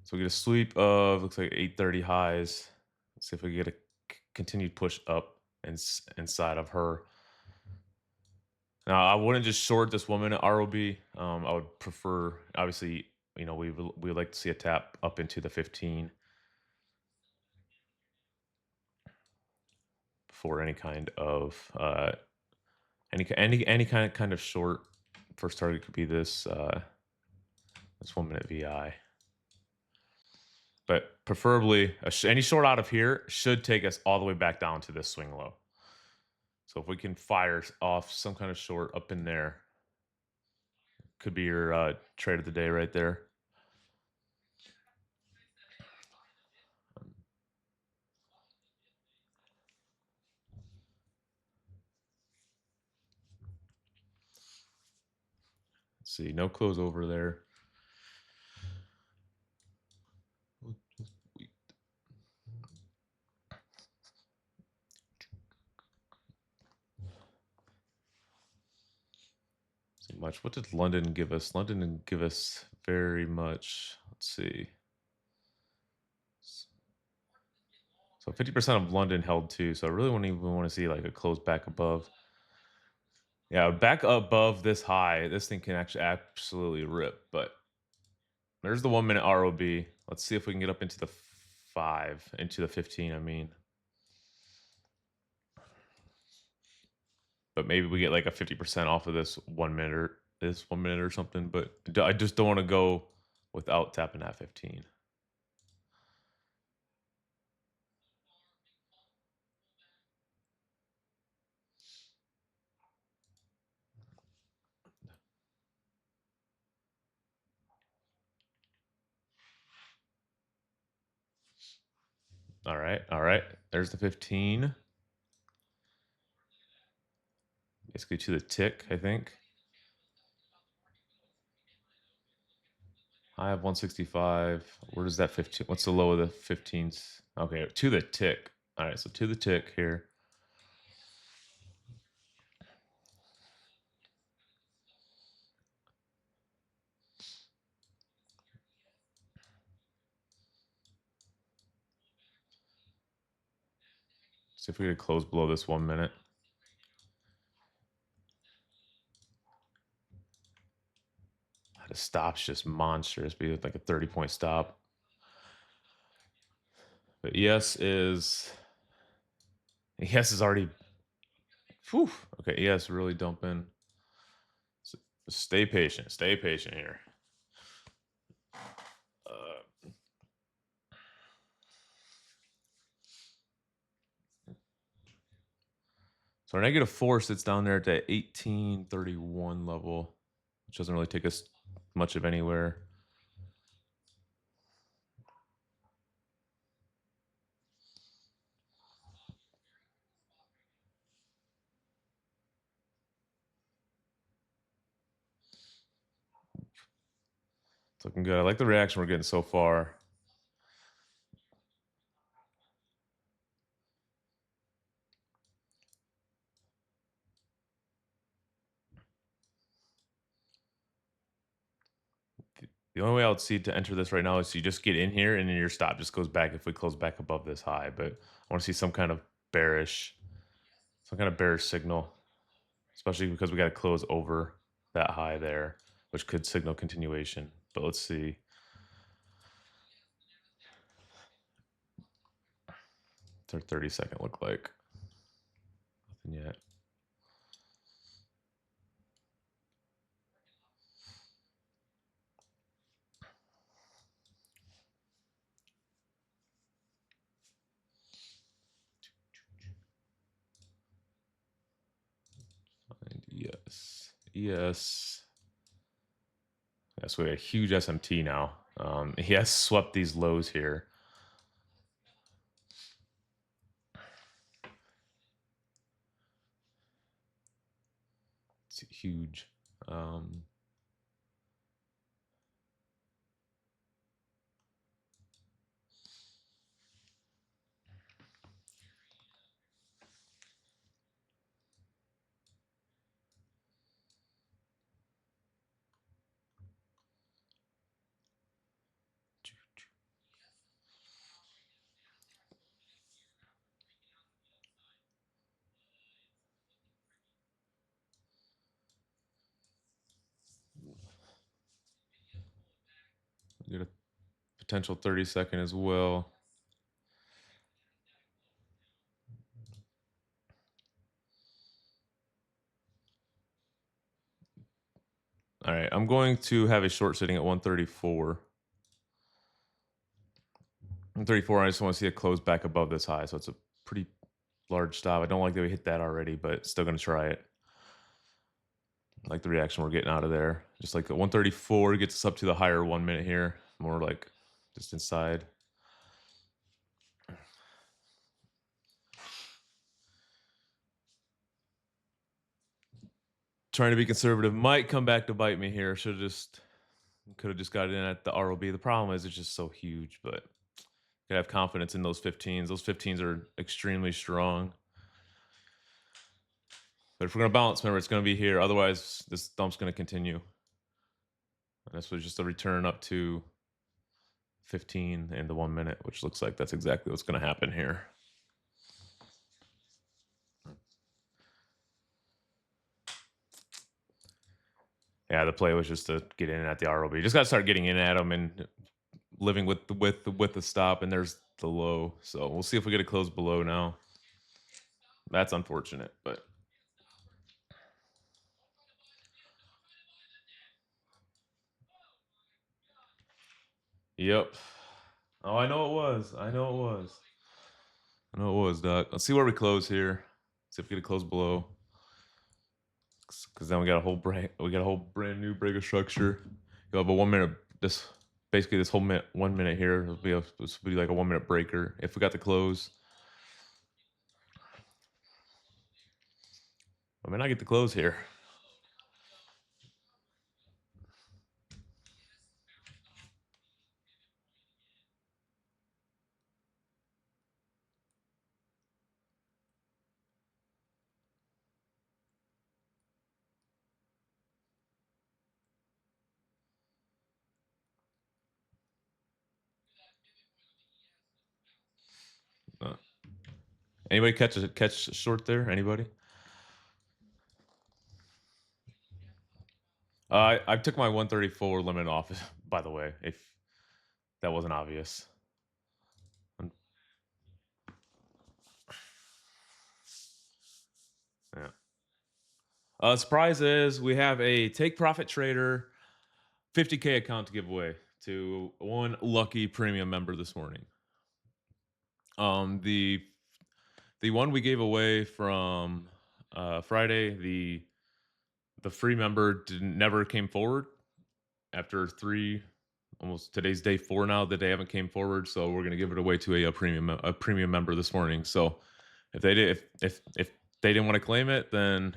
So we get a sweep of looks like 830 highs. Let's see if we get a continued push up inside of her. Now, I wouldn't just short this woman at ROB. I would prefer, obviously, we would like to see a tap up into the 15 for any kind of any kind of short. First target could be this 1 minute VI, but preferably any short out of here should take us all the way back down to this swing low. So if we can fire off some kind of short up in there, could be your trade of the day right there. Let's see, no close over there. Much. What did London give us? London didn't give us very much. Let's see. So 50% of London held too. So I really wouldn't even want to see like a close back above. Yeah, back above this high, this thing can actually absolutely rip. But there's the 1 minute ROB. Let's see if we can get up into the 5, into the 15, I mean. But maybe we get like a 50% off of this 1 minute or something. But I just don't want to go without tapping that 15. All right, all right. There's the 15. Basically to the tick, I think. I have 165. Where does that 15? What's the low of the 15s? Okay, to the tick. All right, so to the tick here. See if we could close below this 1 minute. The stop's just monstrous. Be like a 30-point stop. But ES is already. Whew, okay, ES really dumping. So stay patient. Stay patient here. So our -4 sits down there at that 1831 level, which doesn't really take us much of anywhere. It's looking good. I like the reaction we're getting so far. The only way I would see to enter this right now is you just get in here and then your stop just goes back if we close back above this high. But I want to see some kind of bearish signal, especially because we got to close over that high there, which could signal continuation. But let's see. What's our 30-second look like? Nothing yet. Find ES. ES. Yes, we got a huge SMT now. He has swept these lows here. It's huge. potential 30-second as well. All right, I'm going to have a short sitting at 134. 134, I just want to see it close back above this high, so it's a pretty large stop. I don't like that we hit that already, but still going to try it. I like the reaction we're getting out of there. Just like 134 gets us up to the higher 1 minute here, more like just inside. Trying to be conservative might come back to bite me here. Could have just got in at the ROB. The problem is it's just so huge, but you have confidence in those 15s. Those 15s are extremely strong. But if we're gonna bounce, remember it's gonna be here. Otherwise, this dump's gonna continue. And this was just a return up to 15 in the 1 minute, which looks like that's exactly what's gonna happen here. Yeah, the play was just to get in at the ROB. Just got to start getting in at them and living with the stop. And there's the low. So we'll see if we get a close below now. That's unfortunate, but yep. Oh, I know it was. I know it was. I know it was, Doc. Let's see where we close here. See if we get a close below. Because then we got a whole brand new breaker structure. You'll have a 1 minute. Basically this whole 1 minute here. This will be like a 1 minute breaker. If we got the close, I mean, I get the close here. Uh, Anybody catch short there? Anybody? I took my 134 limit off. By the way, if that wasn't obvious. Yeah. Surprise is we have a take profit trader 50K account to give away to one lucky premium member this morning. The one we gave away from Friday, the free member never came forward after almost today's day 4 now that they haven't came forward, so we're going to give it away to a premium member this morning. So if if they didn't want to claim it, then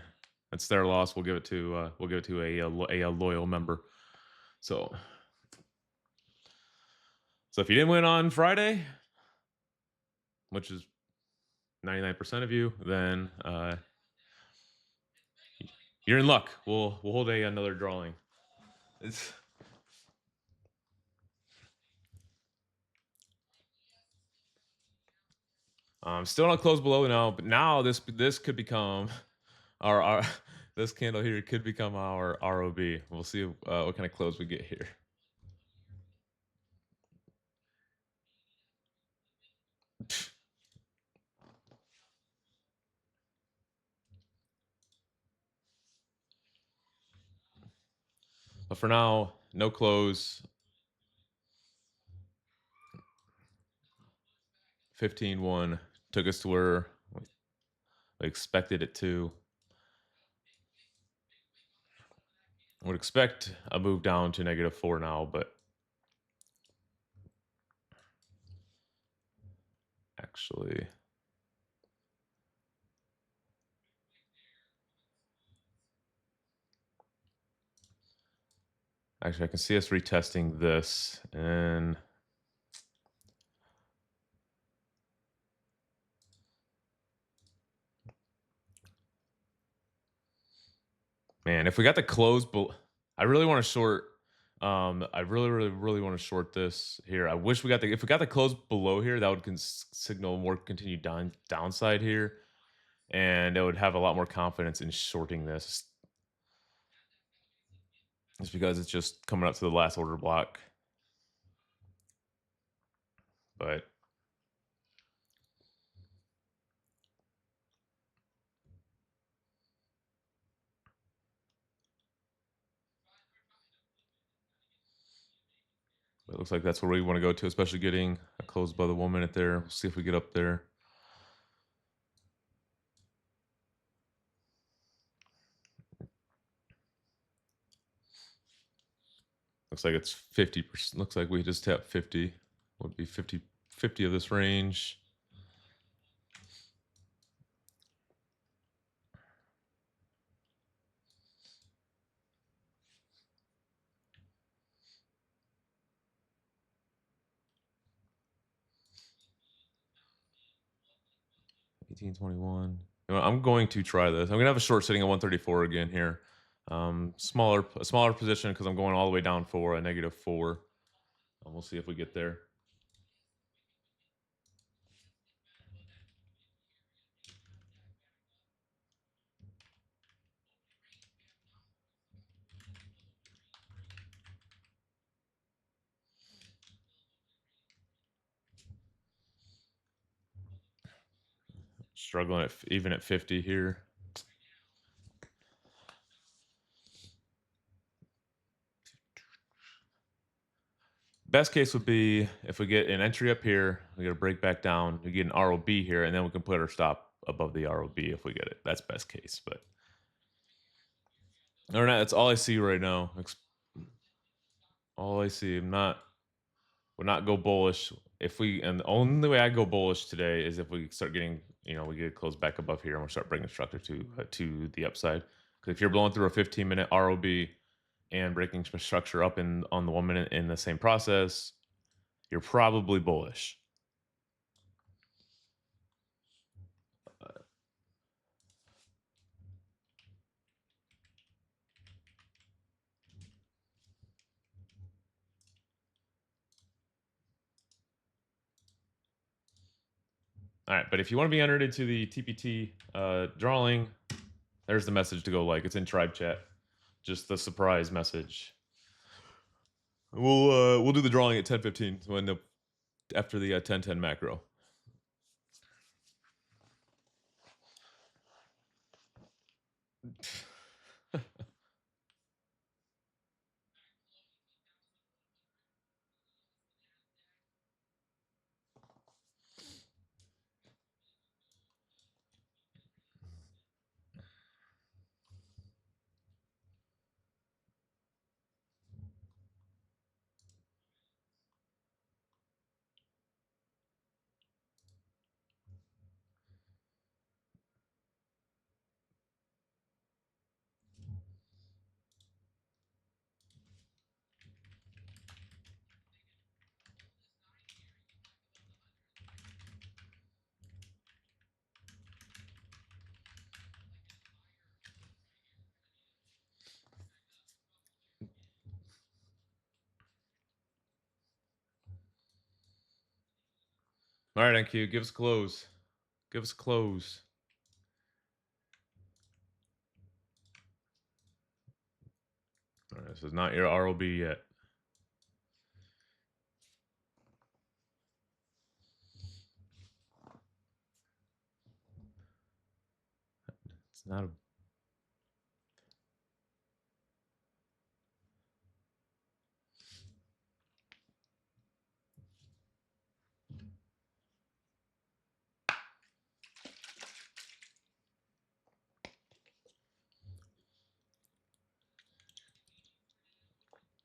it's their loss. We'll give it to a loyal member. So if you didn't win on Friday, which is 99% of you, then you're in luck. We'll hold another drawing. It's still not close below now, but now this could become our this candle here could become our ROB. We'll see what kind of close we get here. But for now, no close. 15-1 took us to where we expected it to. Would expect a move down to -4 now, but actually I can see us retesting this, and man, if we got the close, I really want to short. I really want to short this here. I wish if we got the close below here, that would signal more continued downside here, and it would have a lot more confidence in shorting this. Just because it's just coming up to the last order block. but it looks like that's where we want to go to, especially getting a close above the 1 minute there. We'll see if we get up there. Looks like it's 50%. Looks like we just tapped 50. Would be 50 of this range. $18.21. I'm going to try this. I'm gonna have a short sitting at 134 again here. A smaller position because I'm going all the way down for a -4. We'll see if we get there. Struggling even at 50 here. Best case would be if we get an entry up here, we get a break back down, we get an ROB here, and then we can put our stop above the ROB if we get it. That's best case, but or not. That's all I see right now. All I see. Would not go bullish. If we and the only way I go bullish today is if we start getting, we get close back above here and we start bringing structure to the upside. Because if you're blowing through a 15-minute ROB and breaking structure up on the 1 minute in the same process, you're probably bullish. All right, but if you want to be entered into the TPT drawing, there's the message to go like. It's in tribe chat. Just the surprise message. We'll do the drawing at 10:15 when after the 10:10 macro. All right, NQ, give us a close. Give us a close. All right, this is not your ROB yet. It's not a.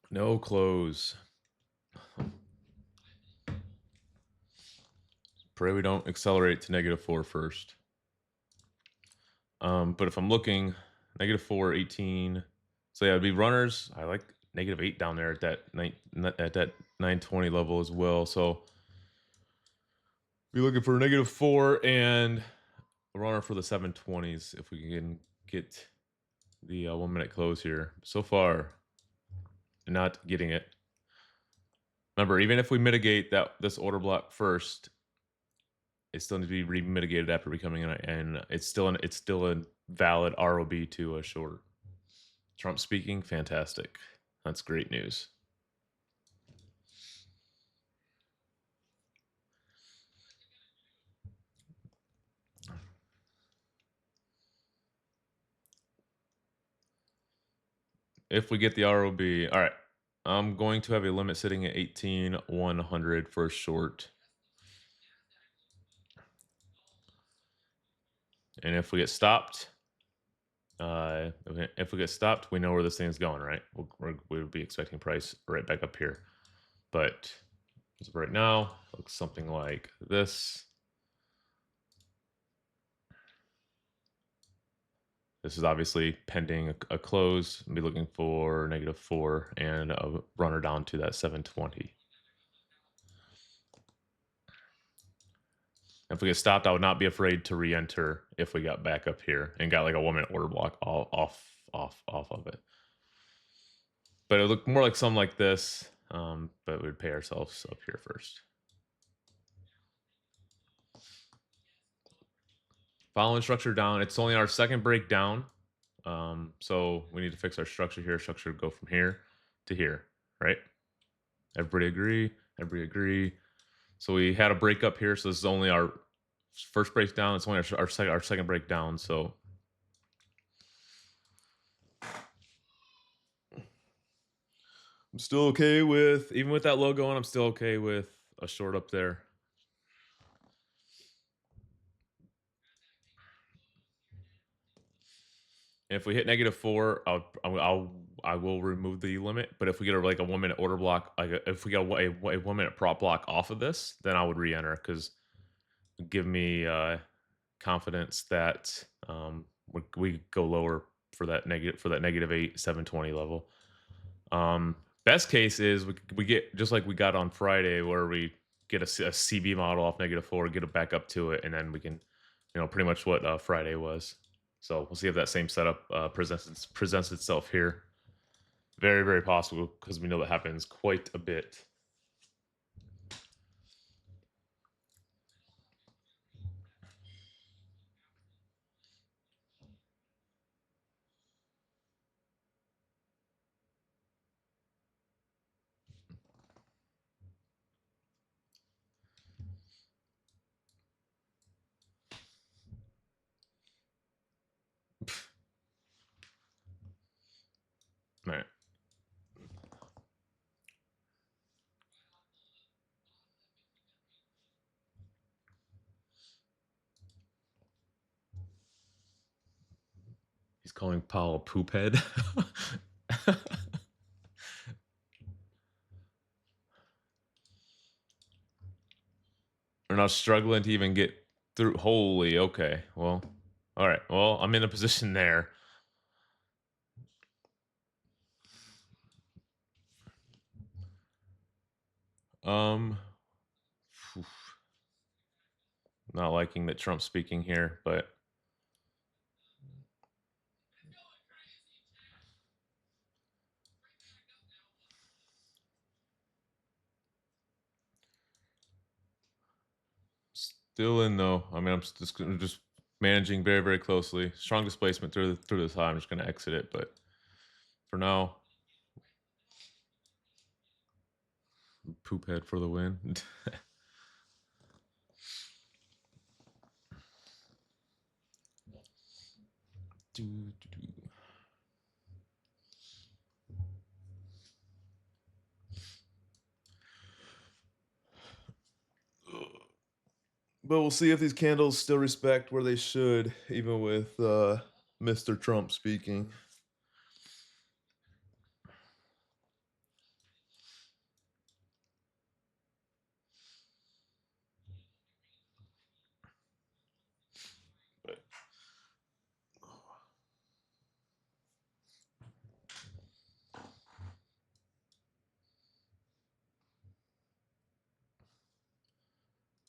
No close. Pray we don't accelerate to -4 first. But if I'm looking, -4, 18. So yeah, it'd be runners. I like -8 down there at that 920 level as well. So be looking for -4 and a runner for the 720s if we can get the 1 minute close here. So far, not getting it. Remember, even if we mitigate this order block first, it still needs to be re-mitigated after becoming and it's still a valid ROB to a short. Trump speaking, fantastic. That's great news. if we get the ROB. All right. I'm going to have a limit sitting at 18,100 for a short. And if we get stopped, if we get stopped, we know where this thing's going, right? We would be expecting price right back up here. But as of right now, looks something like this. This is obviously pending a close. I'll be looking for -4 and a runner down to that 720. If we get stopped, I would not be afraid to re-enter if we got back up here and got like a 1 minute order block off of it. But it looked more like something like this. But we'd pay ourselves up here first. Following structure down. It's only our second break down. So we need to fix our structure here. Structure go from here to here, right? Everybody agree? Everybody agree. So we had a break up here. So this is only our first breakdown. It's only our second breakdown. So I'm still okay with, even with that logo on, I'm still okay with a short up there. If we hit -4, I will remove the limit. But if we get like a 1 minute order block, like if we get a 1 minute prop block off of this, then I would re-enter because give me confidence that we go lower for that -8 720 level. Best case is we get just like we got on Friday where we get a CB model off -4, get it back up to it, and then we can, pretty much what Friday was. So we'll see if that same setup presents itself here. Very, very possible because we know that happens quite a bit. All right. He's calling Paul poophead. We're now struggling to even get through. Holy, okay. Well, all right. Well, I'm in a position there. Um, not liking that Trump's speaking here, but still in though. I mean, I'm just managing very, very closely. Strong displacement through this high. I'm just going to exit it, but for now, poop head for the win. But we'll see if these candles still respect where they should, even with Mr. Trump speaking. But,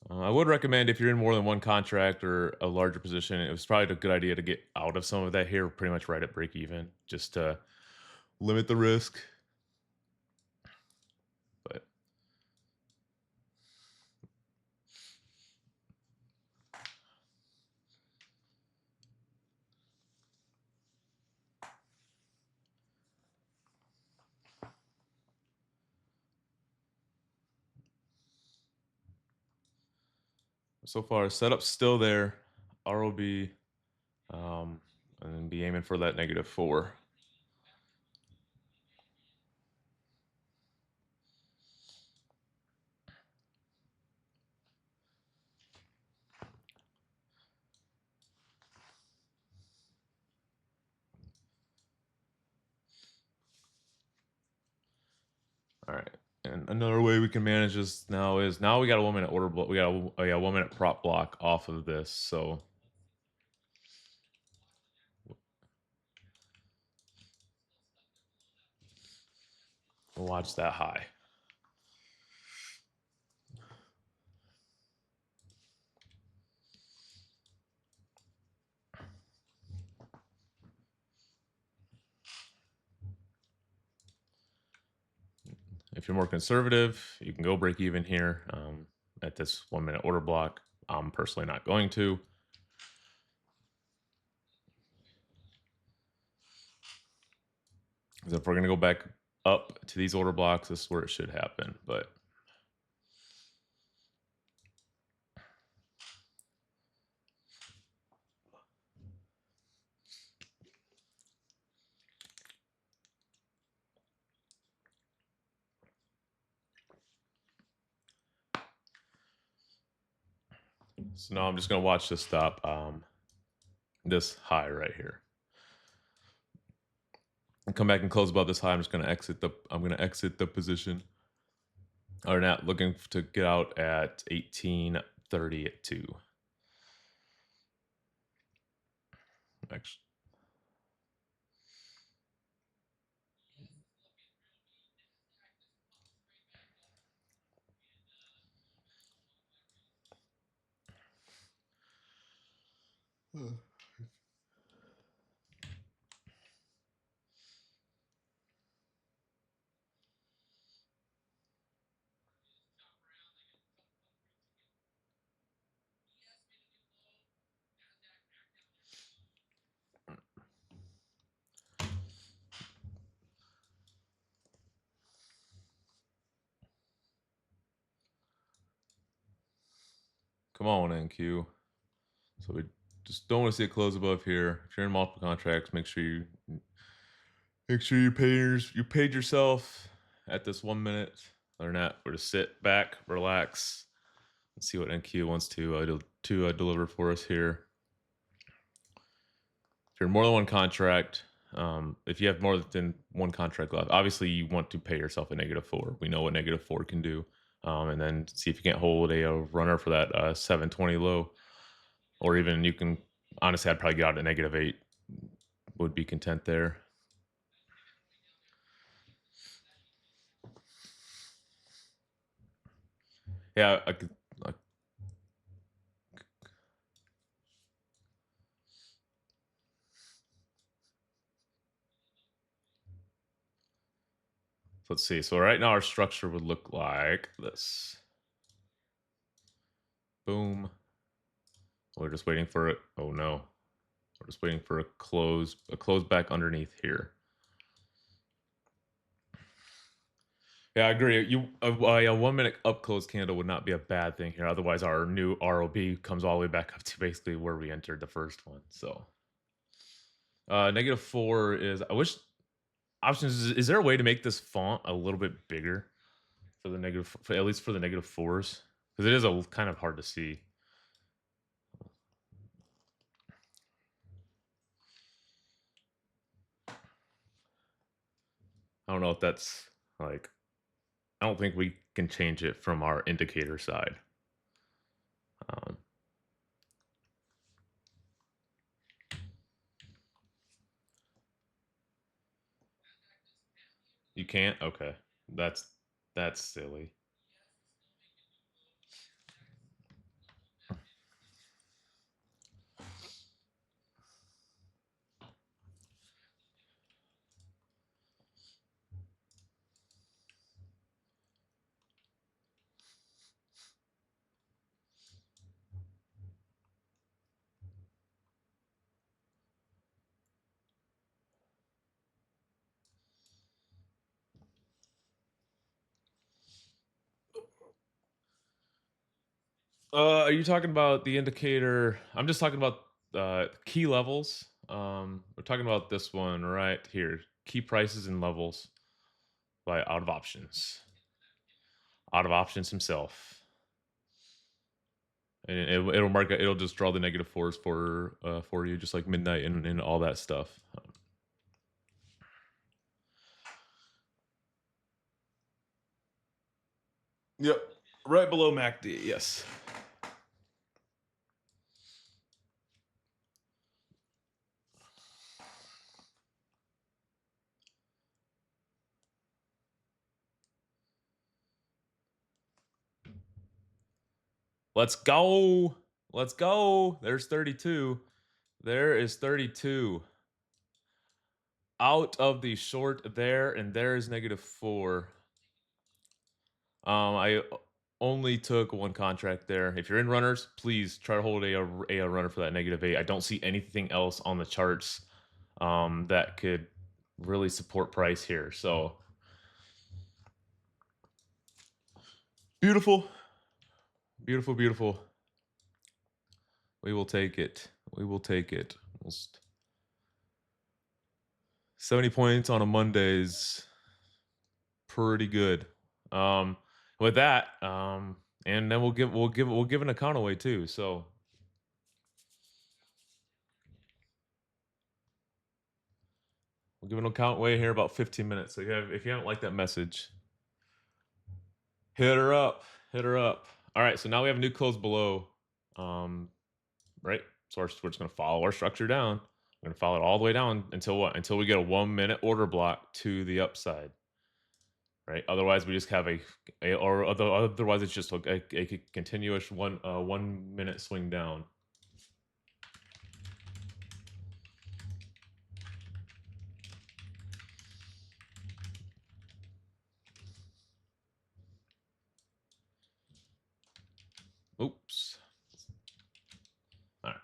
I would recommend if you're in more than one contract or a larger position, it was probably a good idea to get out of some of that here, pretty much right at break even, just to limit the risk. But so far, setup's still there. ROB, and then be aiming for that -4. another way we can manage this now is now we got a 1 minute order block. We got a 1 minute prop block off of this, so we'll watch that high. If you're more conservative, you can go break even here at this 1 minute order block. I'm personally not going to. Because if we're going to go back up to these order blocks, this is where it should happen. But so now I'm just going to watch this stop this high right here. And come back and close above this high. I'm going to exit the position. Or not looking to get out at 1830 at 2. Actually, come on, NQ. So we just don't want to see a close above here. If you're in multiple contracts, make sure you paid yourself at this 1 minute. Other than that, we're to sit back, relax, and see what NQ wants to deliver for us here. If you're in more than one contract, if you have more than one contract left, obviously you want to pay yourself a -4. We know what -4 can do. And then see if you can't hold a runner for that 720 low. Or even you can, honestly, I'd probably get out at -8. Would be content there. Yeah, I could. Let's see. So right now our structure would look like this. Boom. We're just waiting for it. Oh no. We're just waiting for a close back underneath here. Yeah, I agree. A 1 minute up close candle would not be a bad thing here. Otherwise, our new ROB comes all the way back up to basically where we entered the first one. So, -4 is. I wish options. Is there a way to make this font a little bit bigger for the negative, for, at least for the -4s? Because it is a kind of hard to see. I don't know if that's like. I don't think we can change it from our indicator side. You can't? Okay. That's silly. Are you talking about the indicator? I'm just talking about key levels. We're talking about this one right here. Key prices and levels by out of options. Out of options himself. And it'll mark it'll just draw the -4s for you, just like midnight and all that stuff. Yep. Right below MACD. Yes. Let's go. Let's go. There's 32. There is 32. Out of the short there, and there is -4. I only took one contract there. If you're in runners, please try to hold a runner for that -8. I don't see anything else on the charts that could really support price here. So beautiful, beautiful, beautiful. We will take it. We will take it. Almost 70 points on a Monday is pretty good. Um, with that, and then we'll give an account away too. So we'll give an account away here about 15 minutes. So if you haven't liked that message, hit her up. Hit her up. All right. So now we have a new close below. Right. So we're just gonna follow our structure down. We're gonna follow it all the way down until what? Until we get a 1 minute order block to the upside. Right. Otherwise, we just have otherwise it's just a continuous 1 minute swing down. Oops. All right.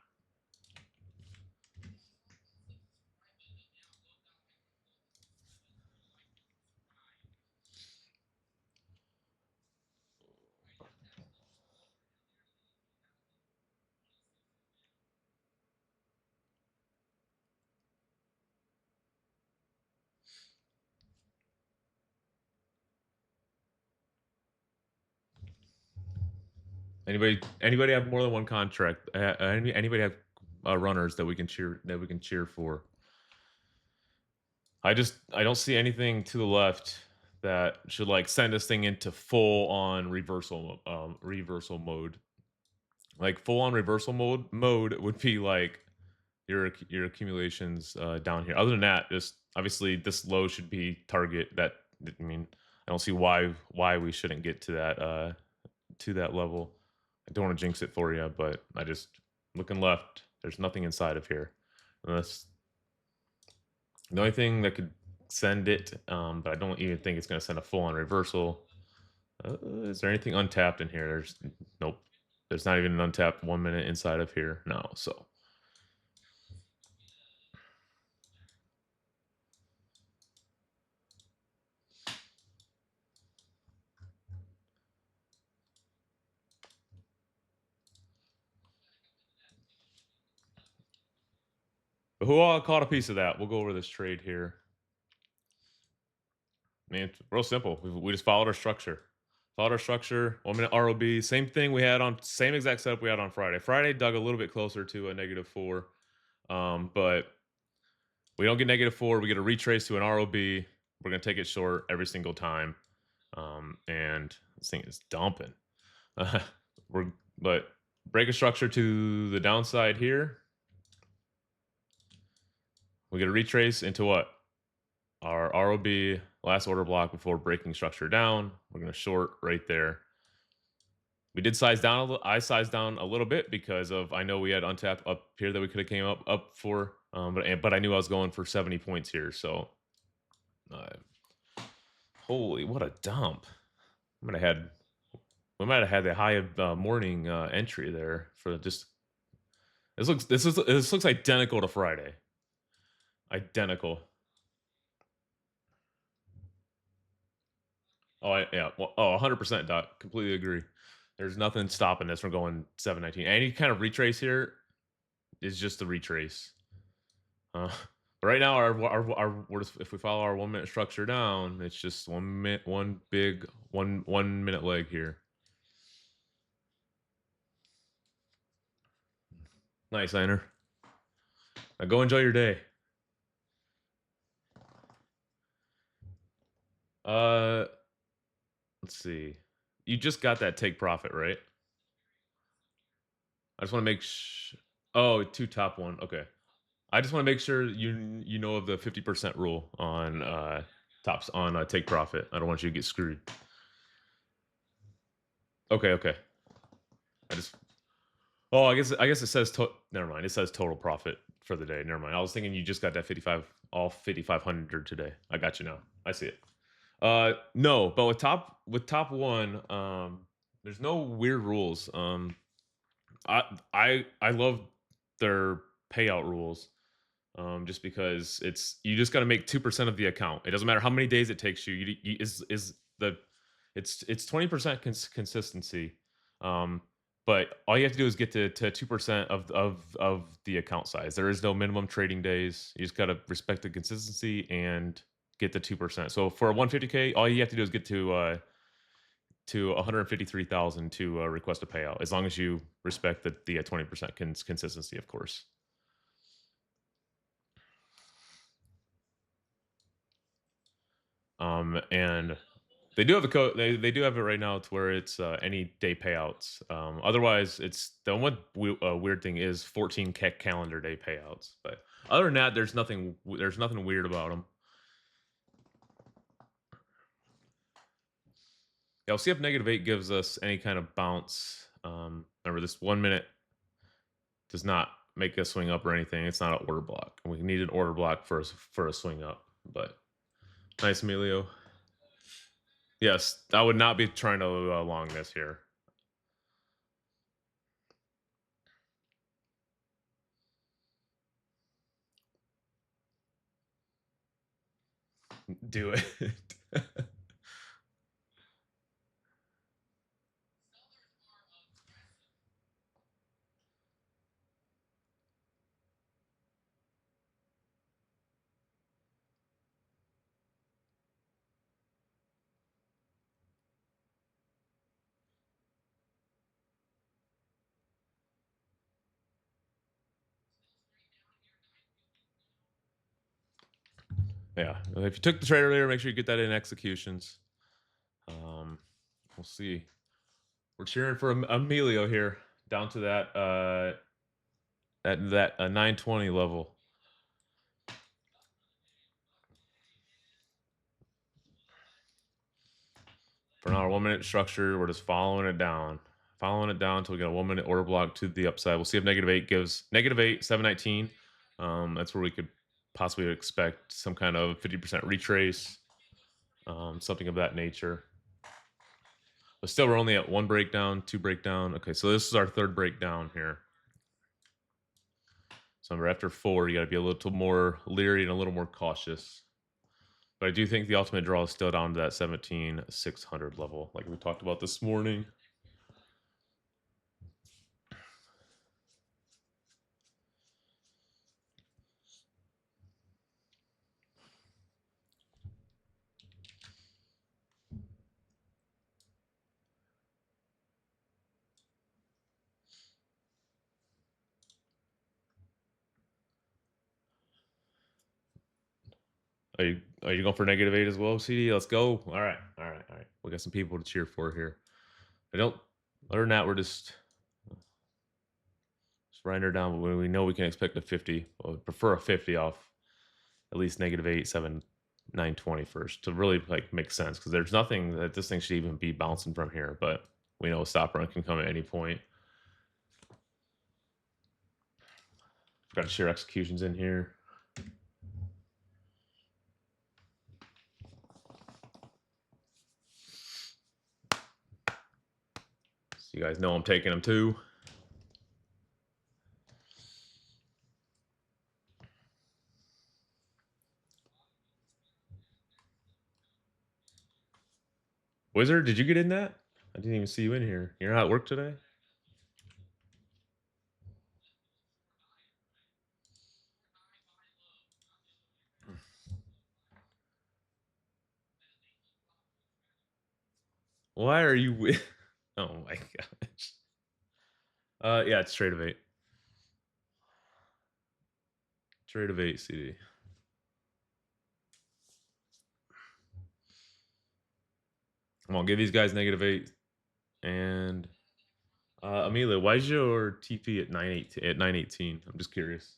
Anybody have more than one contract? Anybody have runners that we can cheer for? I don't see anything to the left that should like send this thing into full on reversal mode. Like full on reversal mode would be like your accumulations down here. Other than that, just obviously this low should be target. That I mean, I don't see why we shouldn't get to that level. I don't want to jinx it for you, but I just looking left. There's nothing inside of here. Unless the only thing that could send it, but I don't even think it's going to send a full on reversal. Is there anything untapped in here? There's nope. There's not even an untapped 1 minute inside of here. No. So but who all caught a piece of that? We'll go over this trade here. I mean, it's real simple. We just followed our structure. Followed our structure, 1 minute ROB. Same thing we had on, same exact setup we had on Friday. Friday dug a little bit closer to a -4. But we don't get -4. We get a retrace to an ROB. We're going to take it short every single time. And this thing is dumping. But break a structure to the downside here. We get a retrace into what? Our ROB last order block before breaking structure down. We're going to short right there. We did size down a little. I sized down a little bit because of I know we had untapped up here that we could have came up for, but I knew I was going for 70 points here. So, uh, holy, what a dump! I might have had we might have had the high morning entry there for just this looks identical to Friday. Identical. Yeah. Well, 100%, Doc. Completely agree. There's nothing stopping this from going 719. Any kind of retrace here is just a retrace. Uh, right now, if we follow our 1 minute structure down, it's just 1 minute, one big 1 minute leg here. Nice, Einer. Now go enjoy your day. Uh, let's see. You just got that take profit, right? I just wanna make oh, 2 top 1, okay. I just wanna make sure you know of the 50% rule on, tops on, take profit. I don't want you to get screwed. Okay, okay. I just oh, I guess it says never mind, it says total profit for the day, never mind. I was thinking you just got that 55 all 5,500 today. I got you now. I see it. No, but with top 1, there's no weird rules. I love their payout rules. Just because it's you just got to make 2% of the account. It doesn't matter how many days it takes you. Is the it's 20% consistency. Um, but all you have to do is get to 2% of the account size. There is no minimum trading days. You just got to respect the consistency and get the 2%. So for a 150K, all you have to do is get to 153,000 to request a payout. As long as you respect the 20% consistency, of course. And they do have a code. They do have it right now to where it's any day payouts. Otherwise, it's the one weird thing is 14 calendar day payouts. But other than that, there's nothing weird about them. Yeah, we'll see if -8 gives us any kind of bounce. Remember, this 1 minute does not make a swing up or anything. It's not an order block. We need an order block for a swing up. But nice, Emilio. Yes, I would not be trying to long this here. Do it. Yeah, if you took the trade earlier, make sure you get that in executions. Um, we'll see. We're cheering for Emilio here, down to that 920 level. For now, our 1 minute structure, we're just following it down until we get a 1 minute order block to the upside. We'll see if -8 gives -8 719. That's where we could possibly expect some kind of 50% retrace, something of that nature. But still, we're only at 1 breakdown, 2 breakdown. Okay, so this is our 3rd breakdown here. So remember, after 4, you got to be a little more leery and a little more cautious. But I do think the ultimate draw is still down to that 17,600 level, like we talked about this morning. Are you going for -8 as well, CD? Let's go. All right, all right, all right. We got some people to cheer for here. I don't. Other than that, we're just writing her down. But we know we can expect a 50. Well, we prefer a 50 off at least -8 7 920 first to really like make sense because there's nothing that this thing should even be bouncing from here. But we know a stop run can come at any point. Got to share executions in here. So you guys know I'm taking them too. Wizard, did you get in that? I didn't even see you in here. You're not at work today? Why are you with Oh my gosh. Yeah, it's trade of 8. Trade of 8 CD. Come on, give these guys -8. And Amelia, why is your TP at 918? I'm just curious.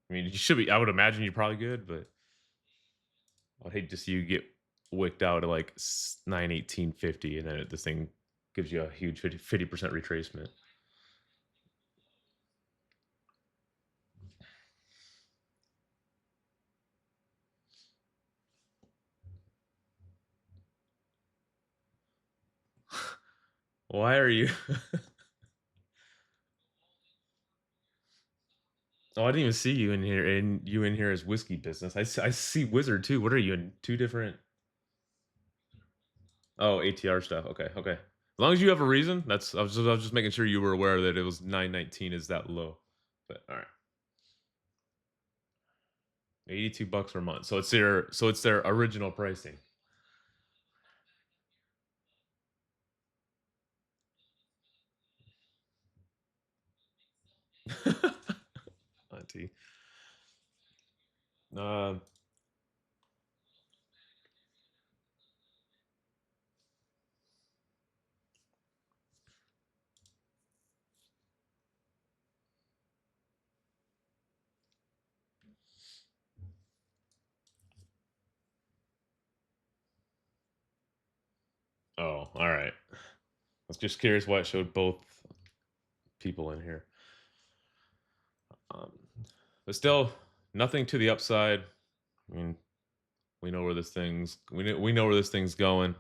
I mean, you should be. I would imagine you're probably good, but I'd hate to see you get wicked out at like 918.50, and then this thing gives you a huge 50% retracement. Why are you? Oh, I didn't even see you in here, and you in here as whiskey business. I see Wizard too. What are you in two different? Oh, ATR stuff. Okay, okay. As long as you have a reason, that's. I was just making sure you were aware that it was 919 is that low. But all right, $82 per month. So it's their original pricing. Auntie. Um. Oh, all right. I was just curious why it showed both people in here. Um, but still, nothing to the upside. I mean, we know where this thing's going.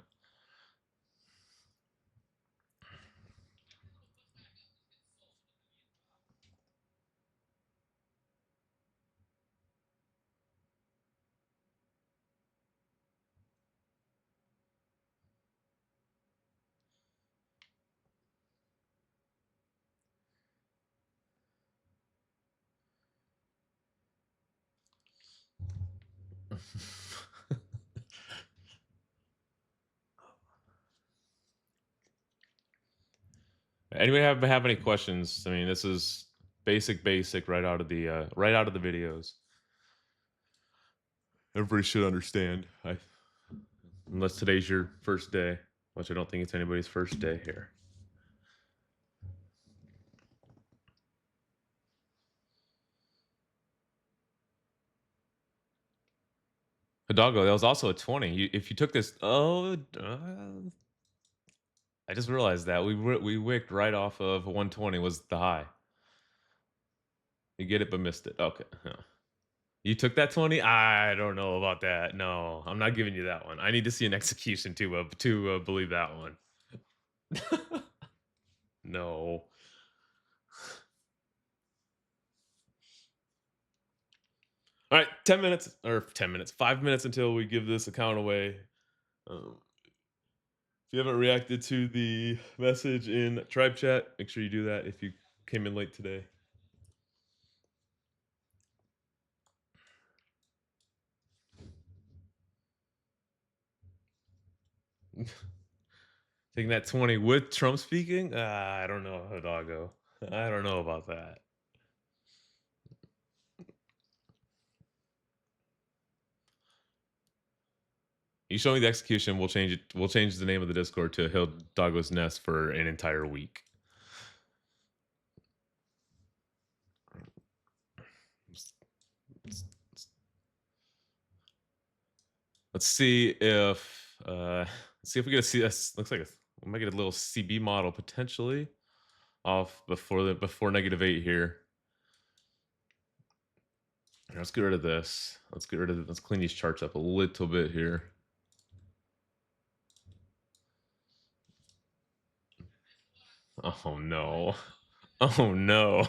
Anybody have any questions? I mean, this is basic right out of the videos. Everybody should understand. Unless today's your first day, which I don't think it's anybody's first day here. Hidalgo, that was also a 20. If you took this, I just realized that we wicked right off of 120 was the high. You get it, but missed it. Okay. Huh. You took that 20? I don't know about that. No, I'm not giving you that one. I need to see an execution to believe that one. No. All right, 10 minutes or 10 minutes, 5 minutes until we give this account away. Um, if you haven't reacted to the message in Tribe Chat, make sure you do that if you came in late today. Taking that 20 with Trump speaking? I don't know, Hidalgo. I don't know about that. You show me the execution, we'll change it. We'll change the name of the Discord to Hidalgo's Nest for an entire week. Let's see if we get a C. Looks like we might get a little CB model potentially off before -8 here. Let's get rid of this. Let's clean these charts up a little bit here. Oh no. Oh no.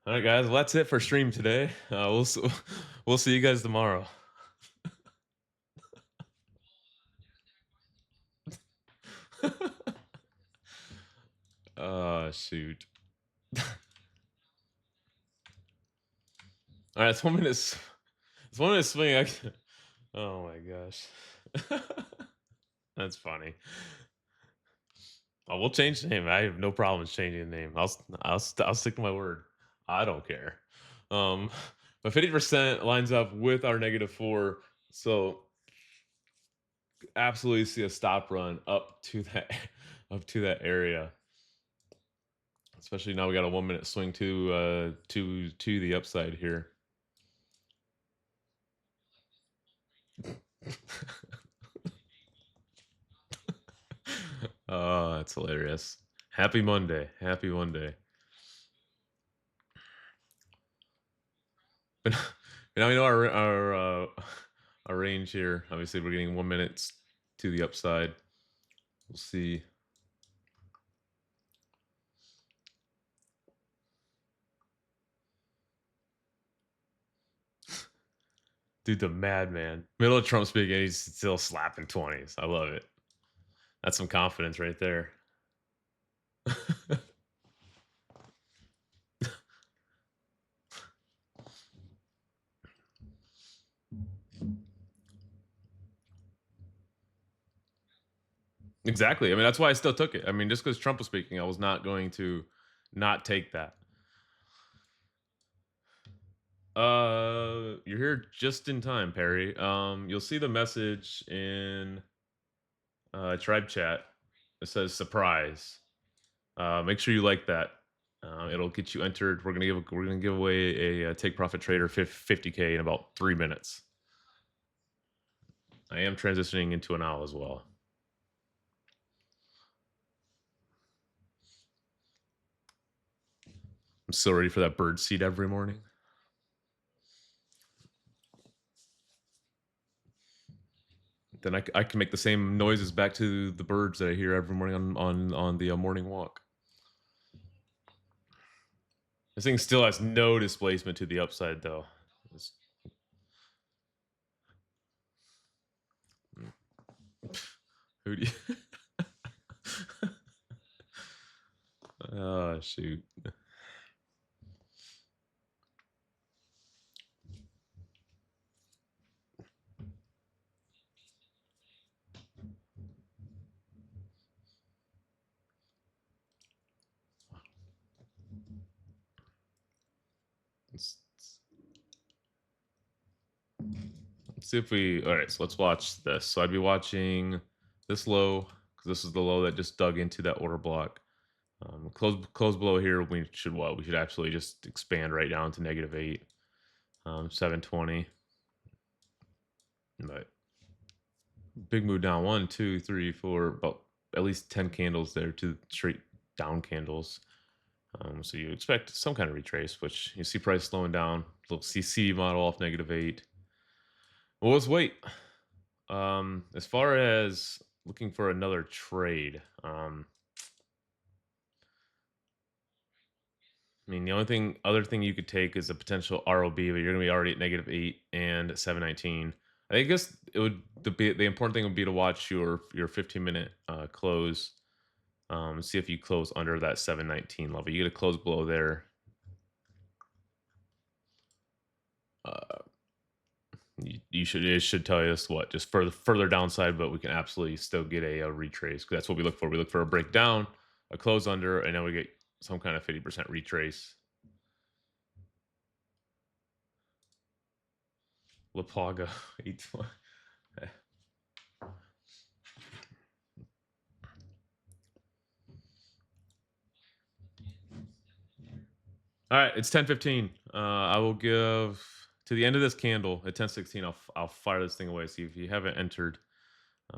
All right, guys. Well, that's it for stream today. We'll see you guys tomorrow. Shoot. All right, it's 1 minute. It's 1 minute swing. Oh my gosh. That's funny. Oh, we'll change the name. I have no problems changing the name. I'll stick to my word. I don't care. Um, But 50% lines up with our -4, so absolutely see a stop run up to that up to that area. Especially now we got a 1-minute swing to the upside here. Oh, that's hilarious. Happy Monday. Happy Monday. But now we know our range here. Obviously, we're getting 1 minute to the upside. We'll see. Dude, the madman. Middle of Trump speaking, he's still slapping 20s. I love it. That's some confidence right there. Exactly. I mean, that's why I still took it. I mean, just because Trump was speaking, I was not going to not take that. You're here just in time, Perry. You'll see the message in tribe chat. It says surprise. Make sure you like that. It'll get you entered. We're gonna give away a, take profit trader 50K in about 3 minutes. I am transitioning into an owl as well. I'm still ready for that bird seed every morning. Then I can make the same noises back to the birds that I hear every morning on the morning walk. This thing still has no displacement to the upside, though. It's- who do you? Oh shoot! Let's, let's see if we. All right, so let's watch this. So I'd be watching this low because this is the low that just dug into that order block. Close below here. We should what? We should actually just expand right down to -8, 720. But big move down. 1, 2, 3, 4. About at least 10 candles there, to straight down candles. So you expect some kind of retrace, which you see price slowing down. Little CC model off -8. Well, let's wait. As far as looking for another trade, I mean, the only other thing you could take is a potential ROB, but you're going to be already at -8 and 719. I guess it would the important thing would be to watch your 15-minute close. See if you close under that 719 level. You get a close below there. Uh, you should it should tell us what just further downside, but we can absolutely still get a retrace. 'Cause that's what we look for. We look for a breakdown, a close under, and then we get some kind of 50% retrace. La Plaga 8. All right, it's 10:15. I will give to the end of this candle at 10:16. I'll fire this thing away. See if you haven't entered.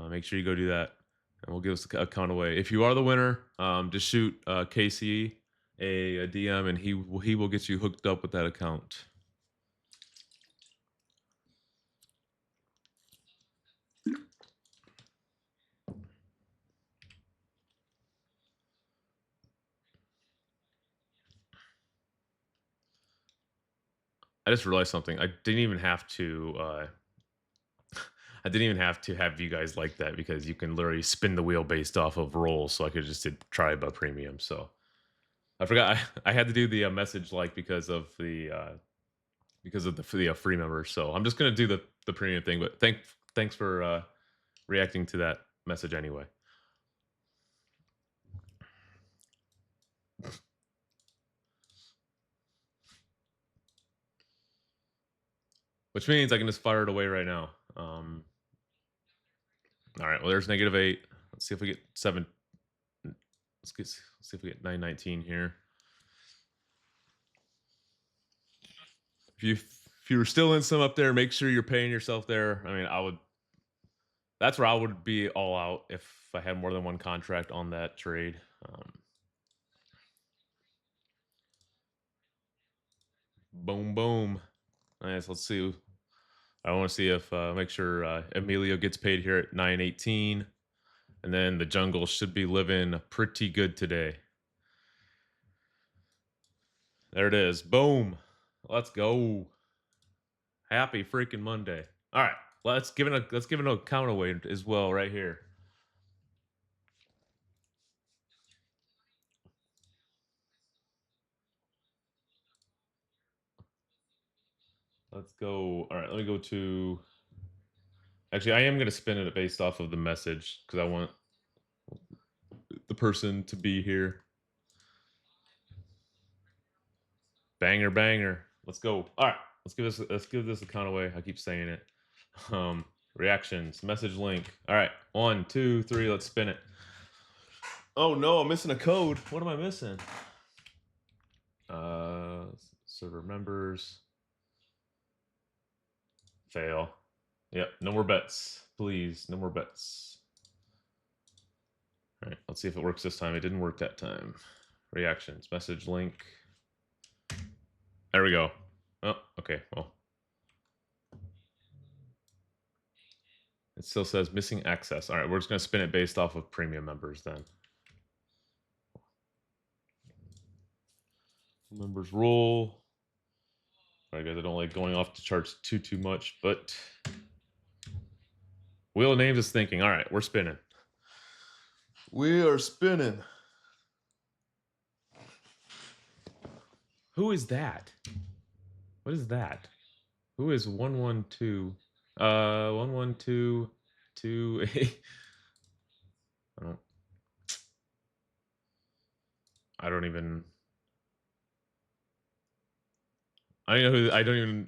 Make sure you go do that, and we'll give us a count away. If you are the winner, just shoot Casey a DM, and he will get you hooked up with that account. I just realized something. I didn't even have to. I didn't even have to have you guys like that because you can literally spin the wheel based off of rolls. So I could just did try by premium. So I forgot I had to do the message like because of the free members. So I'm just gonna do the premium thing. But thanks for reacting to that message anyway. which means I can just fire it away right now. All right. Well, there's -8. Let's see if we get 7. Let's see if we get 919 here. If you were still in some up there, make sure you're paying yourself there. I mean, I would. That's where I would be all out if I had more than one contract on that trade. Boom, boom. Nice. Let's see. I want to see if make sure Emilio gets paid here at 918, and then the jungle should be living pretty good today. There it is. Boom. Let's go. Happy freaking Monday. All right. Let's give it a counterweight as well right here. Let's go. All right, let me go to. Actually, I am going to spin it based off of the message because I want the person to be here. Banger, banger. Let's go. All right, let's give this a counterweight. I keep saying it. Reactions, message link. All right, 1, 2, 3. Let's spin it. Oh no, I'm missing a code. What am I missing? Server members. Fail. Yep, no more bets. Please, no more bets. All right, let's see if it works this time. It didn't work that time. Reactions, message link. There we go. Oh, okay, well. It still says missing access. All right, we're just going to spin it based off of premium members then. Members roll. All right, guys, I don't like going off the charts too much, but Wheel of Names is thinking. All right, we're spinning. We are spinning. Who is that? What is that? Who is 112? 112 2 I don't even. I don't know who. I don't even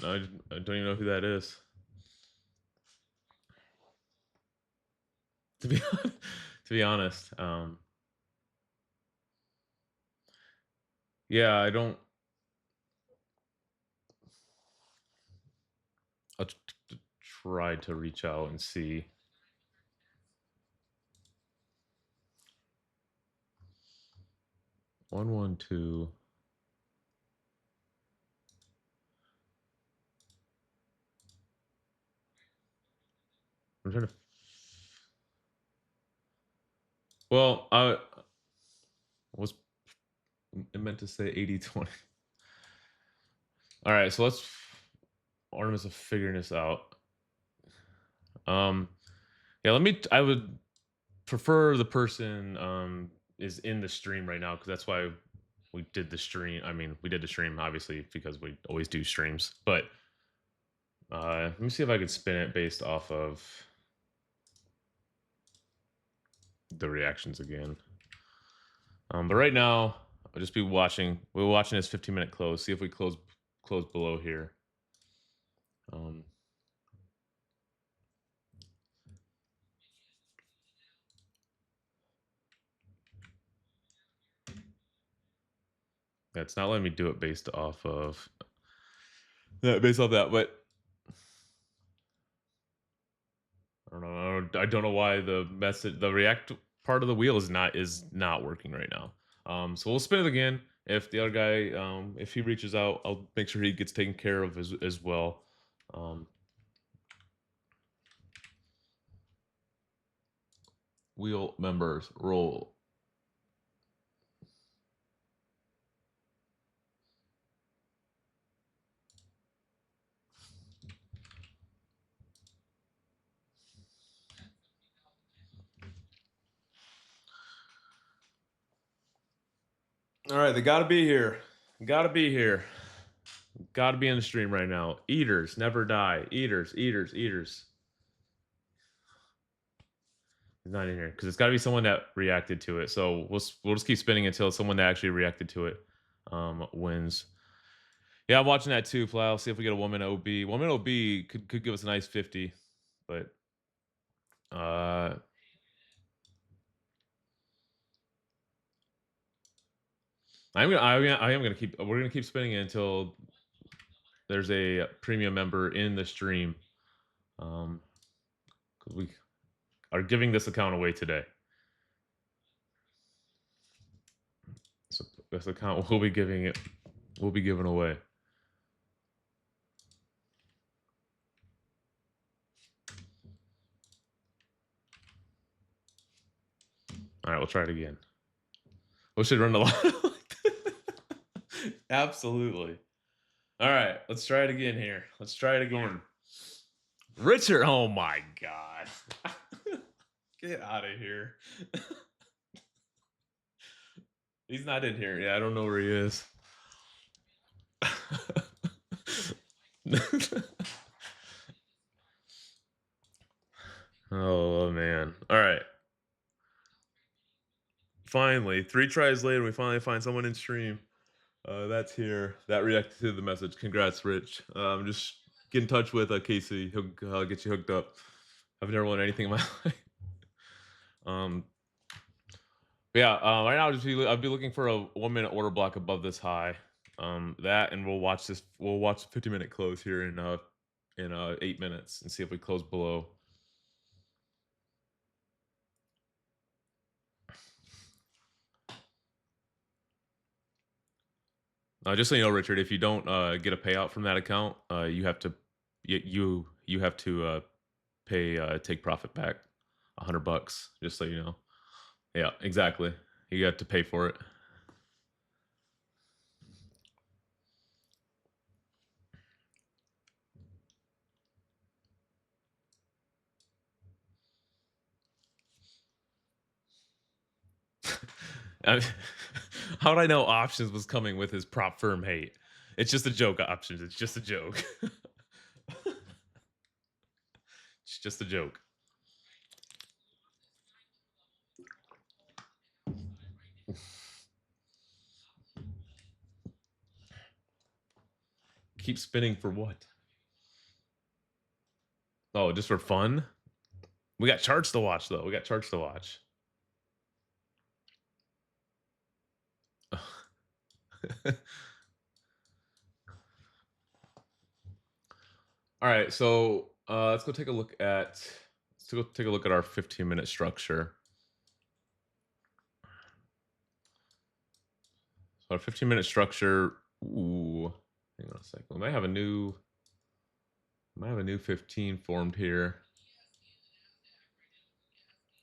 know who that is. To be honest, yeah, I don't. I'll try to reach out and see. One, 1, 2. I'm trying to. Well, I was meant to say 80-20. All right, so let's. Artemis of figuring this out. Yeah, I would prefer the person is in the stream right now because that's why we did the stream. I mean, we did the stream obviously because we always do streams. But let me see if I can spin it based off of the reactions again. But right now, I'll just be watching. We're watching this 15-minute close. See if we close below here. Yeah, it's not letting me do it based off of that. But I don't know. I don't know why the react part of the wheel is not working right now. So we'll spin it again. If the other guy, if he reaches out, I'll make sure he gets taken care of as well. Wheel members roll. All right, they got to be here. Got to be here. Got to be in the stream right now. Eaters never die. Eaters. He's not in here because it's got to be someone that reacted to it. So we'll just keep spinning until someone that actually reacted to it wins. Yeah, I'm watching that too, Plow. See if we get a woman OB. Woman OB could give us a nice 50, but uh I am gonna keep we're gonna keep spinning it until there's a premium member in the stream. Um, 'Cause we are giving this account away today. So this account will be giving it will be given away. All right, we'll try it again. We should run the line. Absolutely. All right, let's try it again here. Let's try it again. Richard, oh my god. Get out of here. He's not in here. Yeah, I don't know where he is. Oh man. All right. Finally, 3 tries later, we finally find someone in stream. That's here. That reacted to the message. Congrats, Rich. Just get in touch with Casey. He'll get you hooked up. I've never won anything in my life. Um, but yeah, right now I'll be looking for a 1 minute order block above this high. That and we'll watch this. We'll watch the 50-minute close here in 8 minutes and see if we close below. Just so you know, Richard, if you don't get a payout from that account, you have to you have to pay take profit back $100. Just so you know. Yeah, exactly. You have to pay for it. I how would I know options was coming with his prop firm hate? It's just a joke. Options. It's just a joke. It's just a joke. Keep spinning for what? Oh, just for fun? We got charts to watch though. We got charts to watch. All right, so let's go take a look at our 15-minute structure. So our 15-minute structure. Ooh, hang on a second. We might have a new 15 formed here.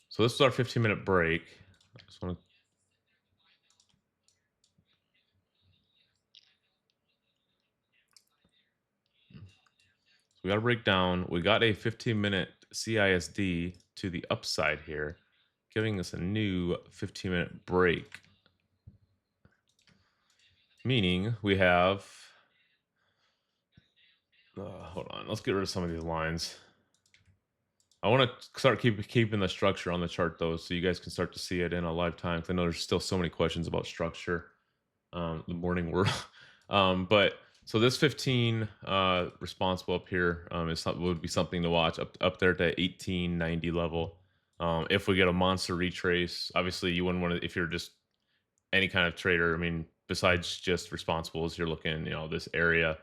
So this is our 15-minute break. I just want to. So we got to break down. We got a 15-minute CISD to the upside here, giving us a new 15-minute break. Meaning we have. Hold on. Let's get rid of some of these lines. I want to start keeping the structure on the chart though, so you guys can start to see it in a live time. Because I know there's still so many questions about structure, the morning world. But so this 15 responsible up here would be something to watch up there at that 1890 level. If we get a monster retrace, obviously you wouldn't want to if you're just any kind of trader. I mean, besides just responsibles, you're looking, this area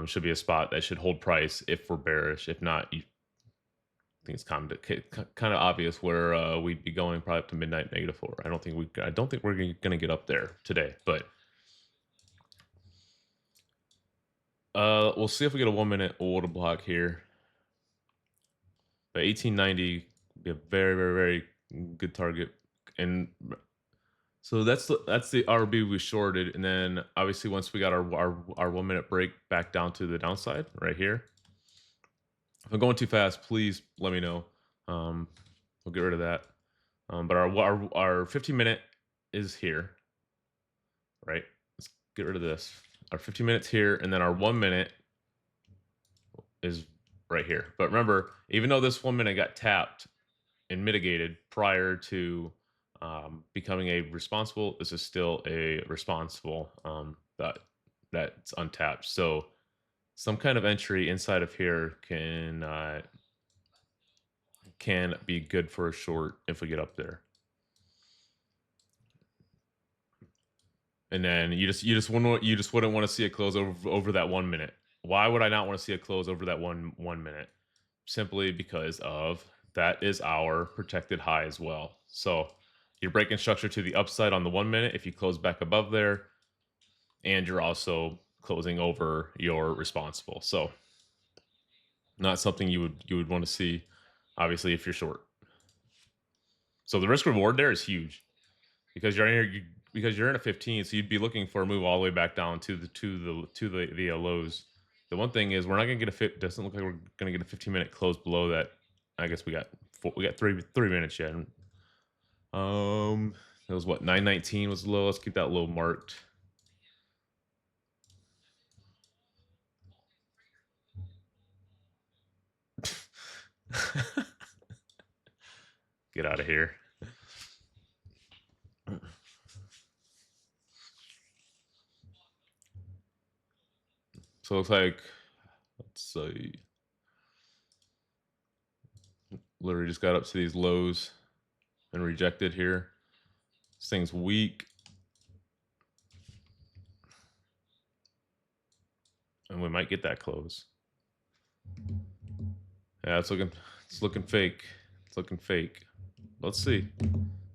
should be a spot that should hold price if we're bearish. If not, you think it's kind of obvious where we'd be going probably up to midnight -4. I don't think we're going to get up there today, but we'll see if we get a 1 minute order block here. But 1890 be a very very very good target, and so that's the RB we shorted, and then obviously once we got our 1 minute break back down to the downside right here. If I'm going too fast, please let me know. We'll get rid of that. But our 15-minute is here, right? Let's get rid of this. Our 15 minutes here, and then our 1 minute is right here. But remember, even though this 1 minute got tapped and mitigated prior to becoming a responsible, this is still a responsible. That that's untapped. So some kind of entry inside of here can be good for a short if we get up there. And then you just wouldn't want to see it close over that 1 minute. Why would I not want to see it close over that 1 minute? Simply because of that is our protected high as well. So you're breaking structure to the upside on the 1 minute if you close back above there, and you're also closing over your responsible. So not something you would want to see, obviously, if you're short. So the risk reward there is huge because because you're in a 15, so you'd be looking for a move all the way back down to the lows. The one thing is we're not gonna get a fit. Doesn't look like we're gonna get a 15-minute close below that. I guess we got three minutes yet. It was what 919 was low. Let's keep that low marked. Get out of here. So it looks like, let's see, literally just got up to these lows and rejected here. This thing's weak. And we might get that close. Yeah, it's looking fake. It's looking fake. Let's see.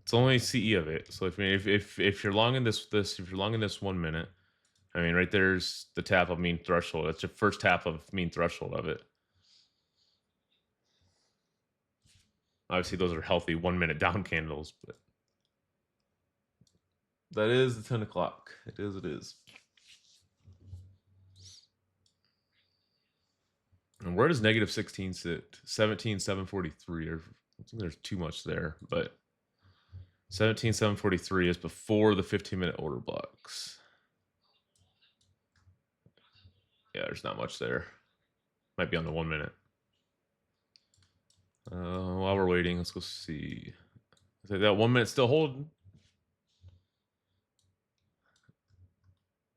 It's only CE of it. So if you're long in if you're long in this 1 minute, I mean, right there's the tap of mean threshold. That's your first tap of mean threshold of it. Obviously, those are healthy 1 minute down candles, but that is the 10 o'clock. It is. It is. And where does negative 16 sit? 17, 743. I think there's too much there, but 17, 743 is before the 15-minute order blocks. Yeah, there's not much there. Might be on the 1 minute. While we're waiting, let's go see. That 1 minute still holding.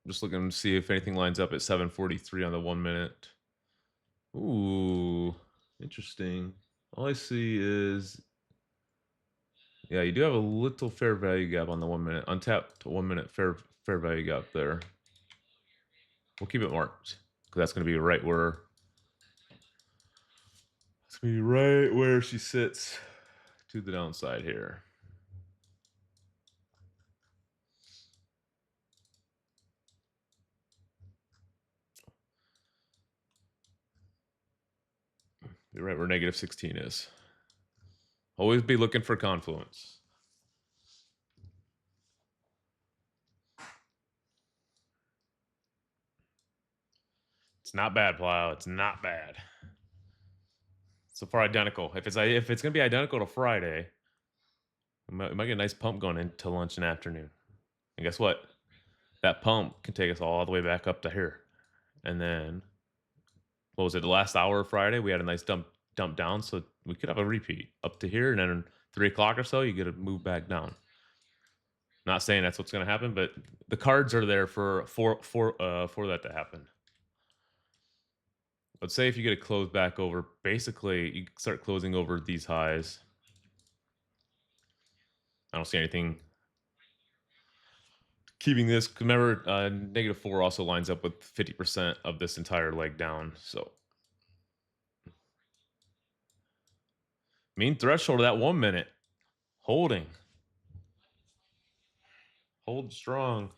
Just looking to see if anything lines up at 743 on the 1 minute. Ooh, interesting. All I see is, yeah, you do have a little fair value gap on the 1 minute, untapped 1 minute fair value gap there. We'll keep it marked because that's going to be right where she sits to the downside here. Be right where negative 16 is. Always be looking for confluence. It's not bad, Plow. It's not bad. So far, identical. If it's gonna be identical to Friday, we might get a nice pump going into lunch and afternoon. And guess what? That pump can take us all the way back up to here. And then, what was it? The last hour of Friday, we had a nice dump down, so we could have a repeat up to here, and then 3 o'clock or so, you get to move back down. Not saying that's what's going to happen, but the cards are there for that to happen. Let's say if you get a close back over, basically you start closing over these highs. I don't see anything keeping this. Remember, -4 also lines up with 50% of this entire leg down. So mean threshold of that 1 minute holding, hold strong.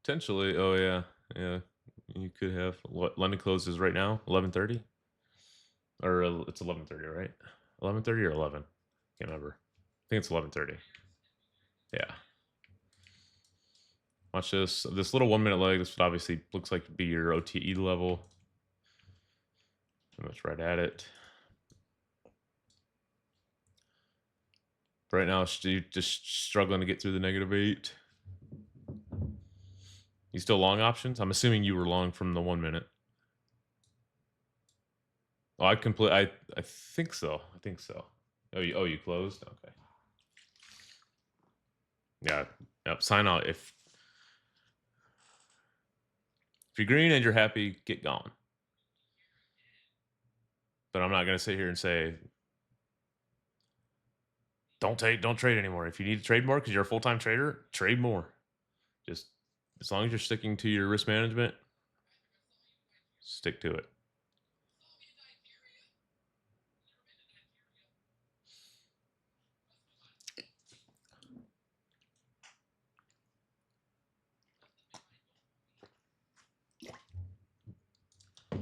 Potentially. Oh yeah, yeah. You could have what London closes right now, 11:30, or it's 11:30, right? 11:30 or 11. Can't remember. I think it's 11:30. Yeah. Watch this little 1 minute leg. This would obviously looks like to be your OTE level. Pretty much right at it. Right now, you just struggling to get through the -8. You still long options? I'm assuming you were long from the 1 minute. Oh, I think so. I think so. Oh, you closed? Okay. Yeah. Yep. Sign out. If you're green and you're happy, get gone. But I'm not gonna sit here and say, don't trade anymore. If you need to trade more because you're a full-time trader, trade more. Just as long as you're sticking to your risk management, stick to it.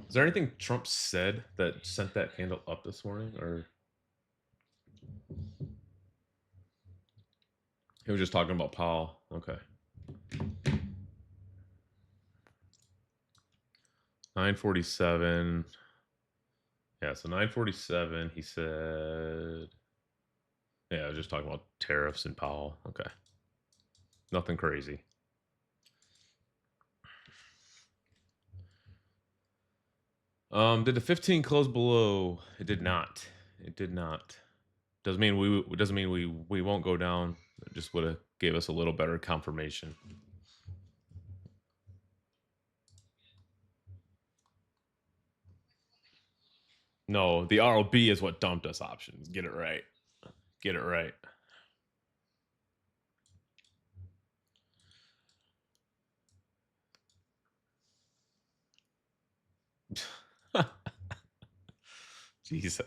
Is there anything Trump said that sent that candle up this morning, or he was just talking about Powell? Okay. 947. Yeah, so 947, he said, yeah, I was just talking about tariffs and Powell. Okay. Nothing crazy. Did the 15 close below? It did not. It did not. Doesn't mean we won't go down. It just would have gave us a little better confirmation. No, the ROB is what dumped us options. Get it right. Get it right. Jesus.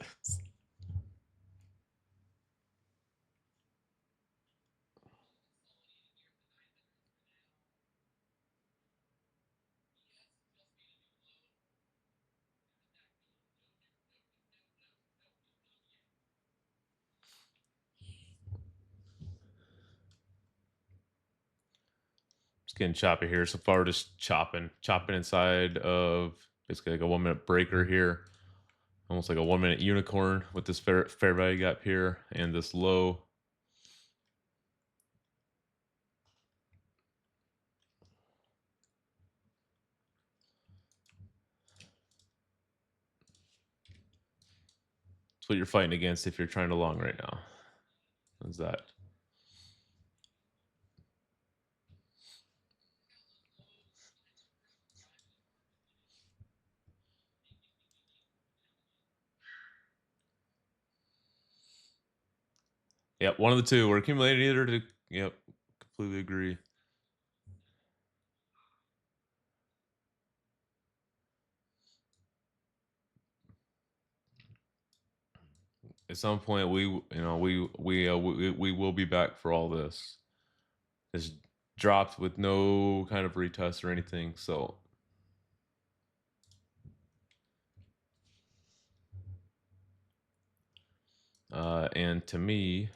Just getting choppy here. So far, just chopping inside of basically like a 1 minute breaker here. Almost like a 1 minute unicorn with this fair value gap here and this low. That's what you're fighting against if you're trying to long right now. Is that? Yep, one of the two. We're accumulating either to. Yep, completely agree. At some point, we will be back for all this. It's dropped with no kind of retest or anything. So, and to me,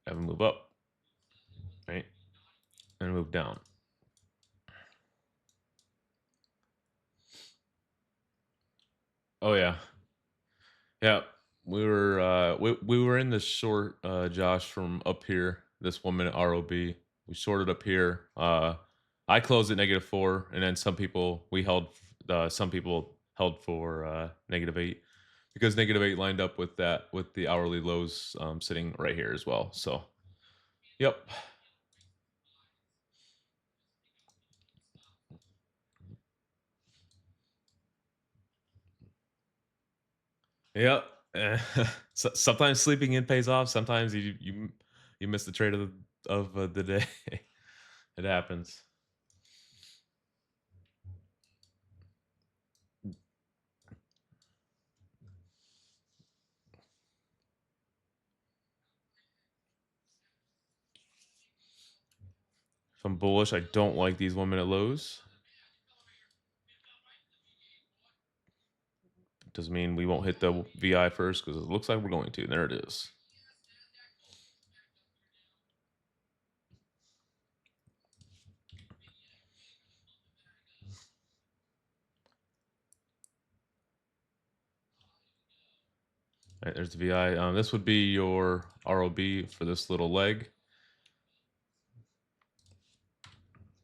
have a move up, right, and move down. Oh yeah, yeah. We were in this short, Josh, from up here. This 1 minute ROB. We shorted up here. I closed at -4, and then some people held for -8 because -8 lined up with that with the hourly lows sitting right here as well. So, yep, yep. Sometimes sleeping in pays off. Sometimes you miss the trade of the day. It happens. If I'm bullish, I don't like these 1 minute lows. Doesn't mean we won't hit the VI first because it looks like we're going to. There it is. Right, there's the VI. This would be your ROB for this little leg.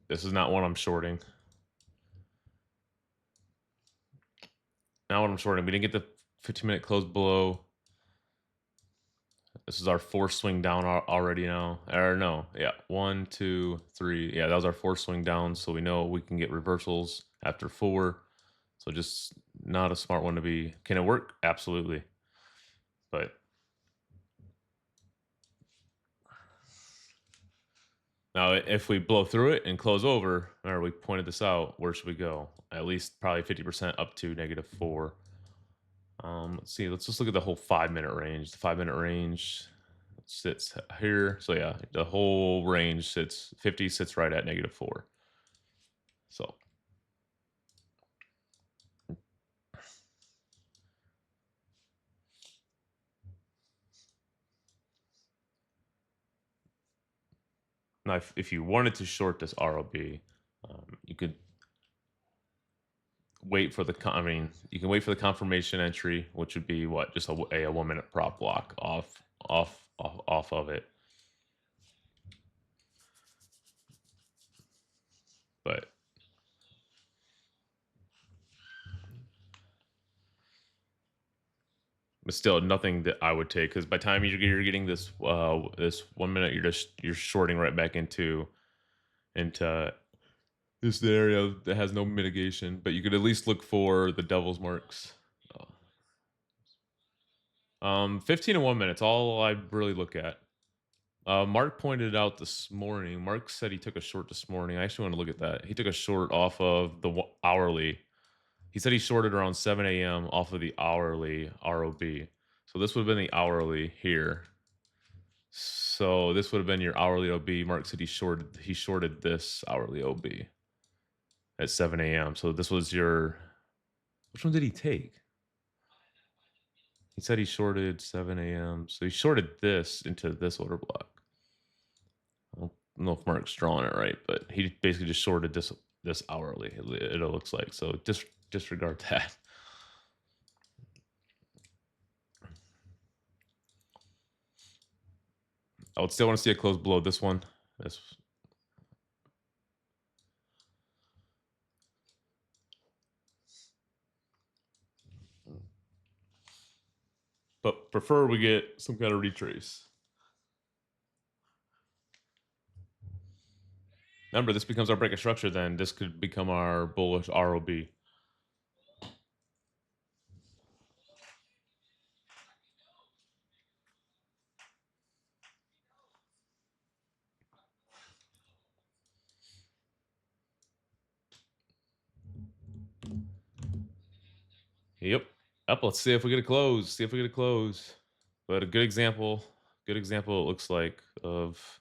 This is not one I'm shorting. Not what I'm shorting. We didn't get the 15-minute close below. This is our fourth swing down already now. Or no, yeah, 1, 2, 3. Yeah, that was our fourth swing down. So we know we can get reversals after 4. So just not a smart one to be. Can it work? Absolutely. But now if we blow through it and close over, remember we pointed this out, where should we go? At least probably 50% up to -4. Let's see. Let's just look at the whole 5-minute range. The 5-minute range sits here. So yeah, the whole range sits 50 sits right at -4. So now, if you wanted to short this ROB, you could wait for the. I mean, you can wait for the confirmation entry, which would be what, just a 1-minute prop block off of it. But still nothing that I would take, because by the time you're getting this this 1 minute, you're shorting right back into this area that has no mitigation. But you could at least look for the devil's marks. 15 and 1 minutes, all I really look at. Mark pointed out this morning. Mark said he took a short this morning. I actually want to look at that. He took a short off of the hourly. He said he shorted around 7 a.m. off of the hourly ROB. So this would have been the hourly here. So this would have been your hourly OB. Mark said he shorted this hourly OB at 7 a.m. So this was your. Which one did he take? He said he shorted 7 a.m. So he shorted this into this order block. I don't know if Mark's drawing it right, but he basically just shorted this hourly. It looks like, so disregard that. I would still want to see a close below this one. But prefer we get some kind of retrace. Remember, this becomes our break of structure. Then this could become our bullish ROB. Yep. Up. Let's see if we get a close. See if we get a close. But a good example. Good example. It looks like of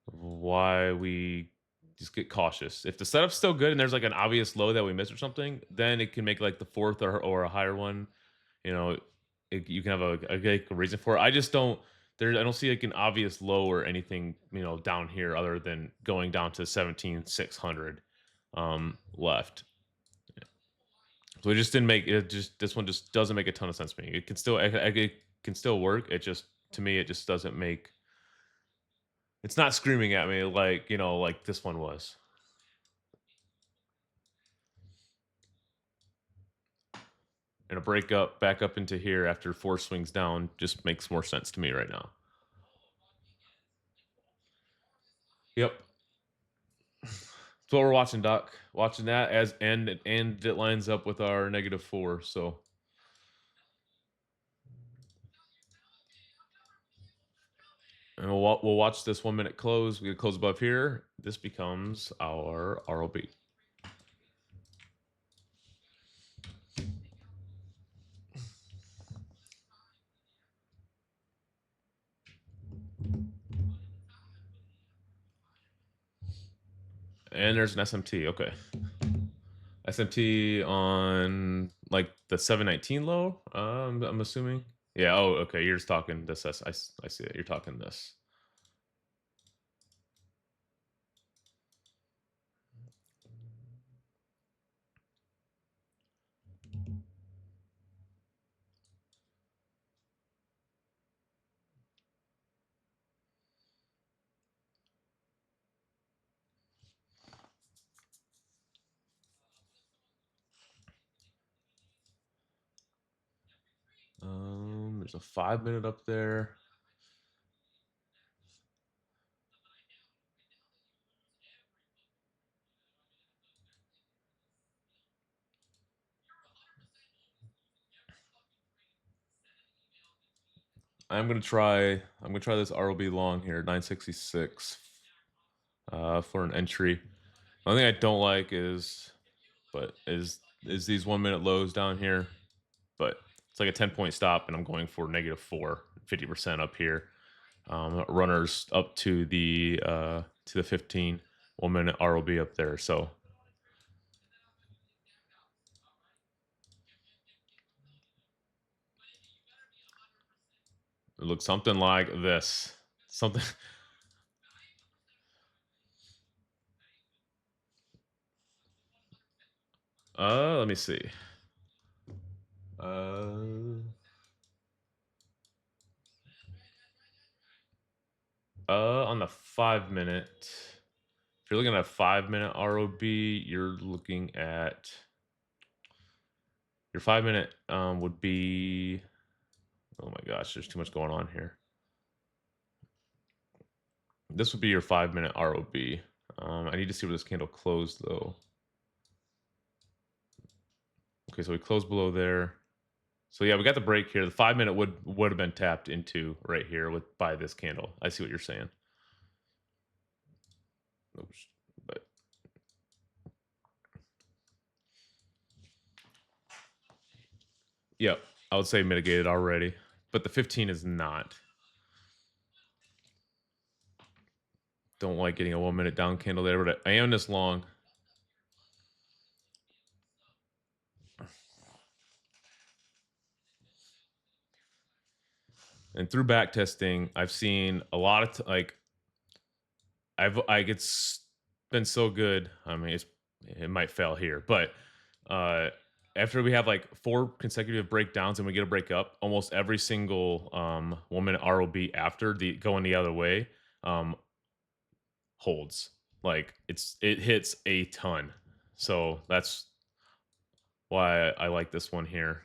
why we just get cautious. If the setup's still good and there's like an obvious low that we missed or something, then it can make like the fourth or a higher one. You know, you can have a reason for it. I just don't. There, I don't see like an obvious low or anything. Down here other than going down to 17,600 left. So it just didn't make it. Just this one just doesn't make a ton of sense to me. It can still it can still work. It just, to me, it just doesn't make. It's not screaming at me like this one was. And a break up back up into here after 4 swings down just makes more sense to me right now. Yep. That's what we're watching, Doc. Watching that and it lines up with our -4. So and we'll watch this 1-minute close. We get close above here. This becomes our ROB. And there's an SMT. Okay. SMT on like the 719 low. I'm assuming. Yeah. Oh, okay. You're just talking this. I see it. You're talking this. There's a 5-minute up there. I'm gonna try this ROB long here, 966 for an entry. One thing I don't like is these 1-minute lows down here, but it's like a 10-point stop, and I'm going for -4, 50% up here. Runners up to the 15 1-minute ROB up there. So it looks something like this. Something. Let me see. Uh, on the 5-minute, if you're looking at a 5-minute ROB, you're looking at your 5-minute would be. Oh my gosh, there's too much going on here. This would be your 5-minute ROB. I need to see where this candle closed though. Okay, so we closed below there. So yeah, we got the break here. The 5-minute would have been tapped into right here by this candle. I see what you're saying. Oops, but yep, I would say mitigated already, but the 15 is not. Don't like getting a 1-minute down candle there, but I am this long. And through back testing, I've seen a lot of it's been so good. I mean, it might fail here, but uh, after we have like 4 consecutive breakdowns and we get a break up, almost every single 1-minute ROB after the going the other way um, holds. Like it hits a ton. So that's why I like this one here.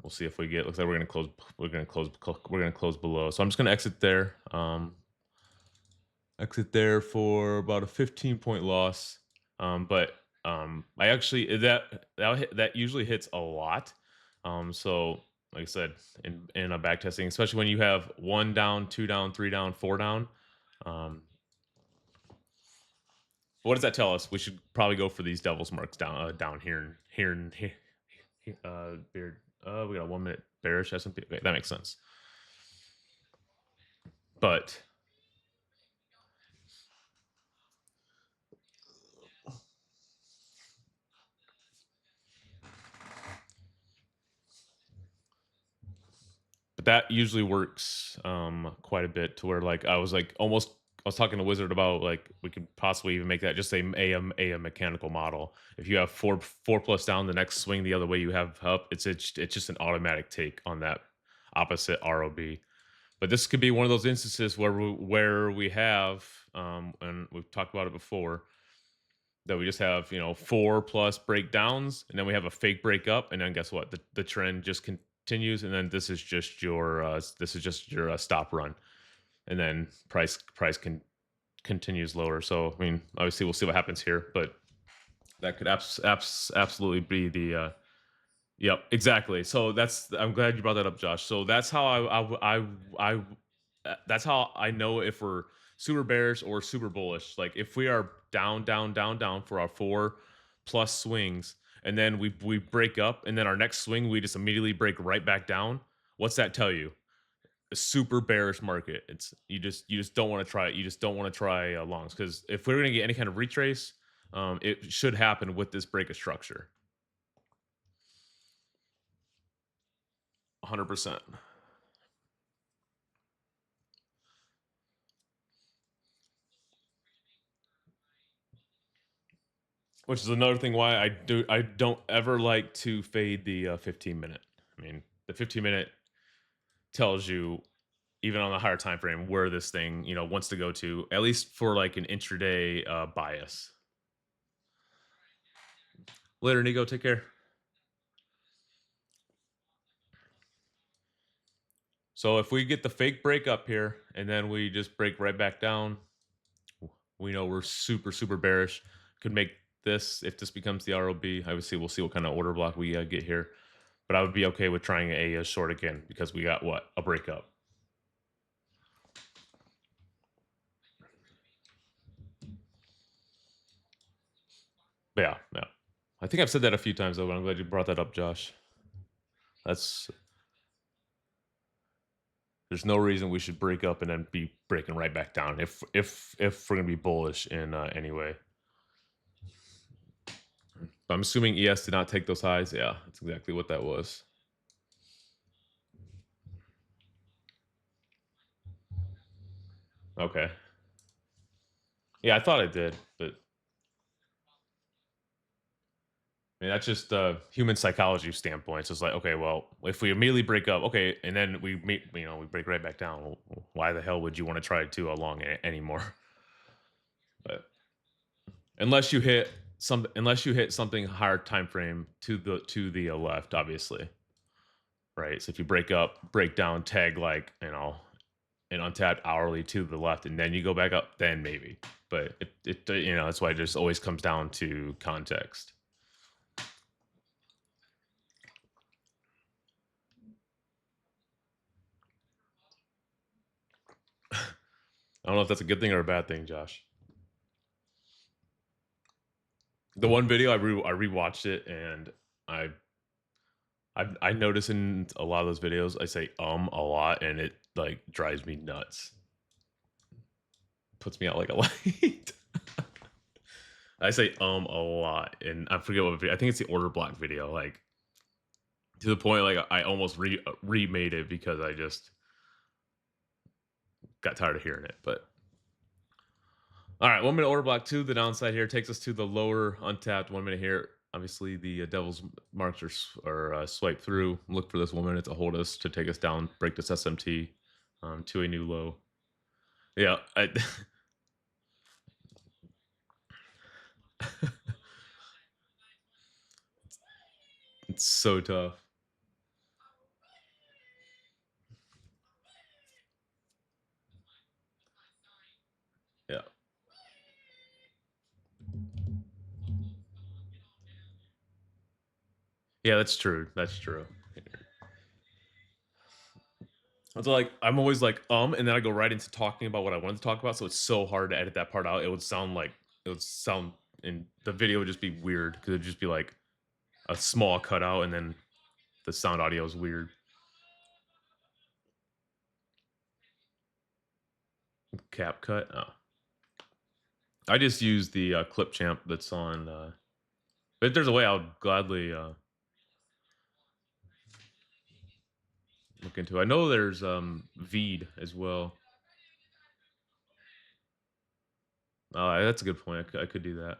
We'll see if we get. Looks like we're gonna close. We're gonna close. We're gonna close below. So I'm just gonna exit there. Exit there for about a 15-point loss. But I actually that usually hits a lot. So like I said, in a back testing, especially when you have 1 down, 2 down, 3 down, 4 down. What does that tell us? We should probably go for these devil's marks down here. Beard. We got a 1-minute bearish S&P. Okay, that makes sense. But that usually works quite a bit to where like I was talking to Wizard about like we could possibly even make that just a mechanical model. If you have four plus down, the next swing the other way you have up, it's just an automatic take on that opposite ROB. But this could be one of those instances where we have and we've talked about it before, that we just have 4 plus breakdowns, and then we have a fake break up, and then guess what, the trend just continues, and then this is just your stop run, and then price continues lower. So I mean, obviously we'll see what happens here, but that could absolutely be the yep, exactly. So I'm glad you brought that up, Josh. So that's how that's how I know if we're super bearish or super bullish. Like if we are down, down, down, down for our 4 plus swings, and then we break up, and then our next swing we just immediately break right back down. What's that tell you? A super bearish market. It's you just don't want to try it. You just don't want to try longs, because if we're going to get any kind of retrace, it should happen with this break of structure. 100%. Which is another thing why I don't ever like to fade the 15-minute. I mean, the 15-minute tells you, even on the higher time frame, where this thing wants to go to, at least for like an intraday bias. Later, Nico. Take care. So if we get the fake break up here and then we just break right back down, we know we're super, super bearish. Could make this, if this becomes the ROB, obviously we'll see what kind of order block we get here. But I would be okay with trying a short again because we got what? A breakup. But yeah, yeah. I think I've said that a few times though, but I'm glad you brought that up, Josh. That's There's no reason we should break up and then be breaking right back down if we're gonna be bullish in any way. But I'm assuming ES did not take those highs. Yeah, that's exactly what that was. Okay. Yeah, I thought I did, but I mean that's just human psychology standpoint. It's just like, okay, well, if we immediately break up, okay, and then we meet, we break right back down. Well, why the hell would you want to try too long anymore? But unless you hit something higher time frame to the left, obviously, right? So if you break up, break down, tag like an untapped hourly to the left, and then you go back up, then maybe. But that's why it just always comes down to context. I don't know if that's a good thing or a bad thing, Josh. The one video I rewatched it, and I notice in a lot of those videos I say a lot, and it like drives me nuts. Puts me out like a light. I say a lot, and I forget what video. I think it's the order block video. Like to the point, like I almost remade it because I just got tired of hearing it. But all right, 1 minute order block two. The downside here takes us to the lower untapped 1 minute here. Obviously, the devil's marks are swipe through. Look for this 1 minute to hold us to take us down, break this SMT to a new low. Yeah, it's so tough. Yeah, yeah, that's true. That's true. So like I'm always like and then I go right into talking about what I wanted to talk about. So it's so hard to edit that part out. It would sound and the video would just be weird because it'd just be like a small cutout and then the sound audio is weird. Cap cut. Oh. I just use the clip champ that's on. But if there's a way, I'll gladly look into. I know there's Veed as well. That's a good point. I could do that.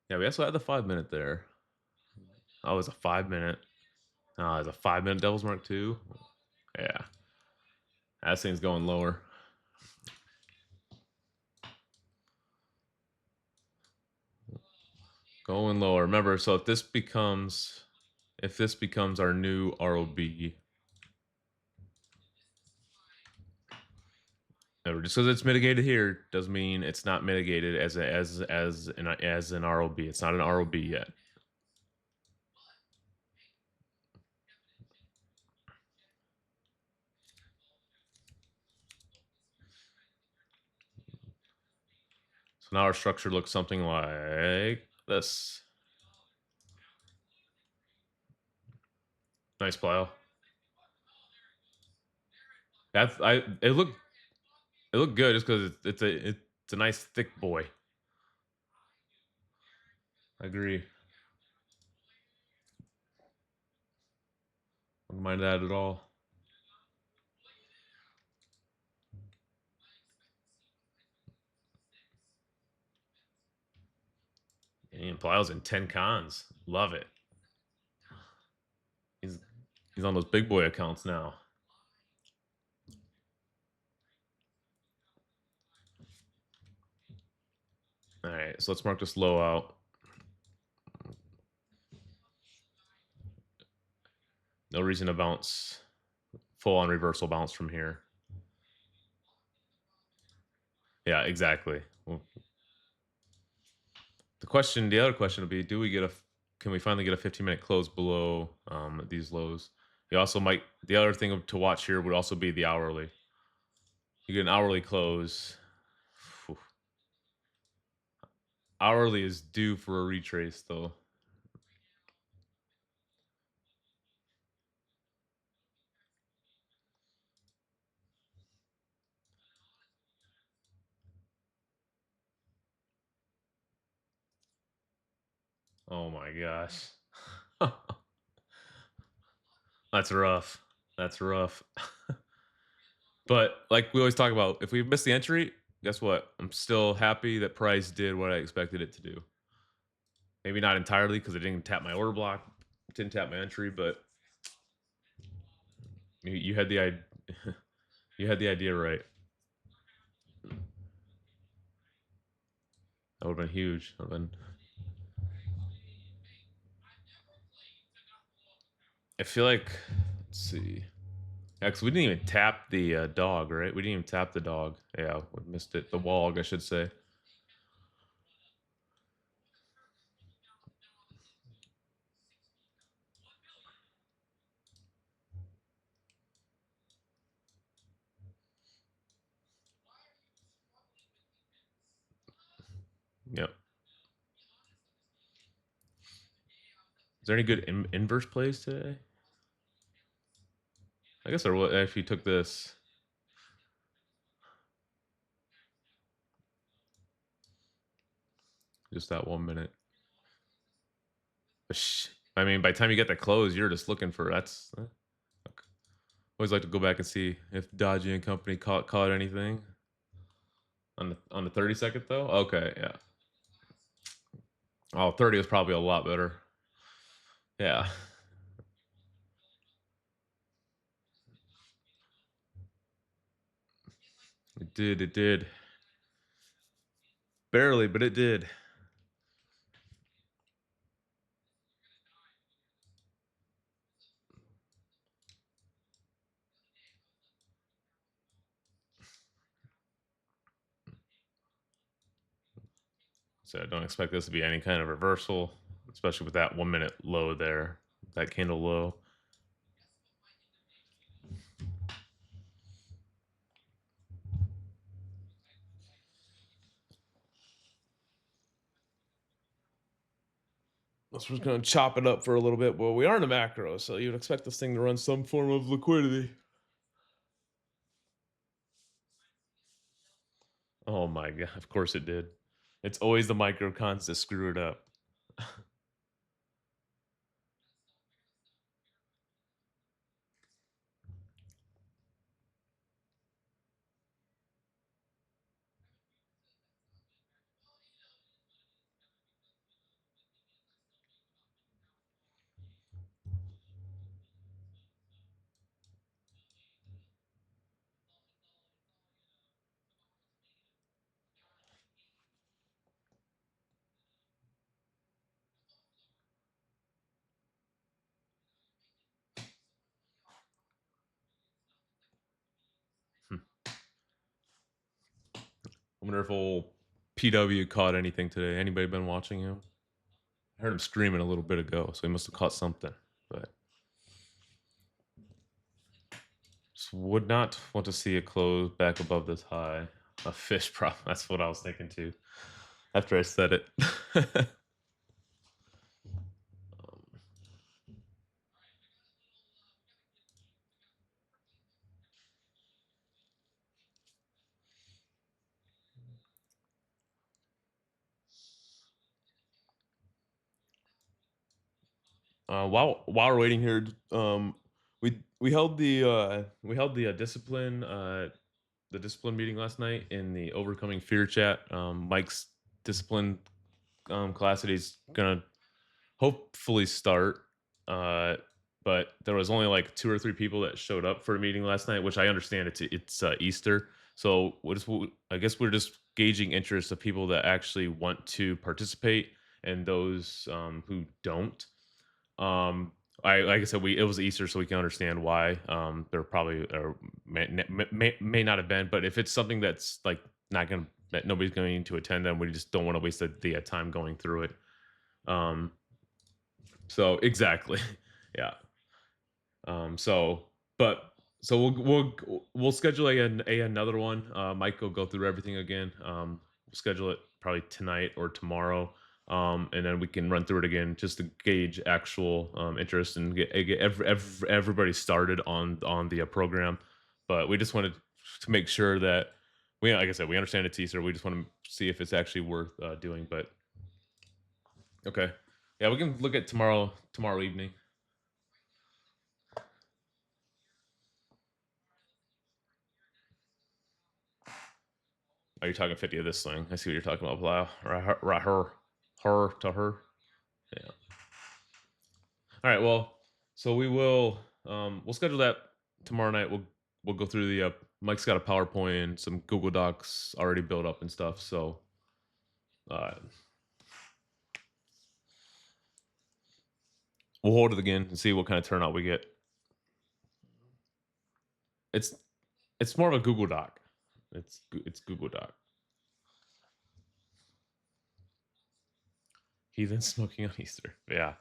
Yeah, we also had the 5 minute there. Oh, it was a 5 minute. Oh, it's a 5 minute Devil's Mark 2. Yeah. That thing's going lower. Going lower. Remember, so if this becomes our new ROB, just because it's mitigated here doesn't mean it's not mitigated as an ROB. It's not an ROB yet. So now our structure looks something like this. Nice plow. It looked good just because it's a nice thick boy. I agree. Wouldn't mind that at all. And Plow's in 10 cons. Love it. He's on those big boy accounts now. All right, so let's mark this low out. No reason to bounce full on reversal bounce from here. Yeah, exactly. Well, the other question would be, can we finally get a 15-minute close below these lows? The other thing to watch here would also be the hourly. You get an hourly close. Phew. Hourly is due for a retrace, though. Oh my gosh. That's rough. That's rough. But like we always talk about, if we miss the entry, guess what? I'm still happy that price did what I expected it to do. Maybe not entirely because it didn't tap my order block, didn't tap my entry, but you had you had the idea right. That would have been huge. That would've been, I feel like, let's see. Yeah, because we didn't even tap the dog, right? We didn't even tap the dog. Yeah, we missed it. The wog, I should say. Yep. Is there any good inverse plays today? I guess there would if you took this. Just that 1 minute. I mean, by the time you get the close, you're just looking for that's. Okay. Always like to go back and see if Dodgy and company caught anything on the 30-second though. Okay, yeah. Oh, 30 was probably a lot better. Yeah, it did. It did barely, but it did. So I don't expect this to be any kind of reversal, especially with that 1 minute low there, that candle low. So we're just going to chop it up for a little bit. Well, we are in a macro, so you'd expect this thing to run some form of liquidity. Oh my god! Of course it did. It's always the micro cons that screw it up. Hmm. I wonder if old PW caught anything today. Anybody been watching him? I heard him screaming a little bit ago, so he must have caught something. But just would not want to see it close back above this high. A fish prop. That's what I was thinking too. After I said it. While we're waiting here, we held the discipline meeting last night in the overcoming fear chat. Mike's discipline class that he's gonna hopefully start. Uh, but there was only like two or three people that showed up for a meeting last night, which I understand it's Easter, So I guess we're just gauging interest of people that actually want to participate and those who don't. Um, I like I said, we it was Easter, so we can understand why. There probably or may not have been, but if it's something that's like not gonna that nobody's going to attend, then we just don't want to waste the time going through it. Um, so exactly, yeah. So, but so we'll schedule another one. Mike will go through everything again. We'll schedule it probably tonight or tomorrow. And then we can run through it again just to gauge actual interest and get everybody started on the program. But we just wanted to make sure that we, like I said, we understand it's Easter. We just want to see if it's actually worth doing. But okay, yeah, we can look at tomorrow evening. Are you talking 50 of this thing? I see what you're talking about, Plow. Right, her to her. Yeah. All right. Well, so we'll schedule that tomorrow night. We'll go through the Mike's got a PowerPoint and some Google Docs already built up and stuff. So uh, we'll hold it again and see what kind of turnout we get. It's it's more of a Google Doc. It's Google Doc. Heathen smoking on Easter. Yeah.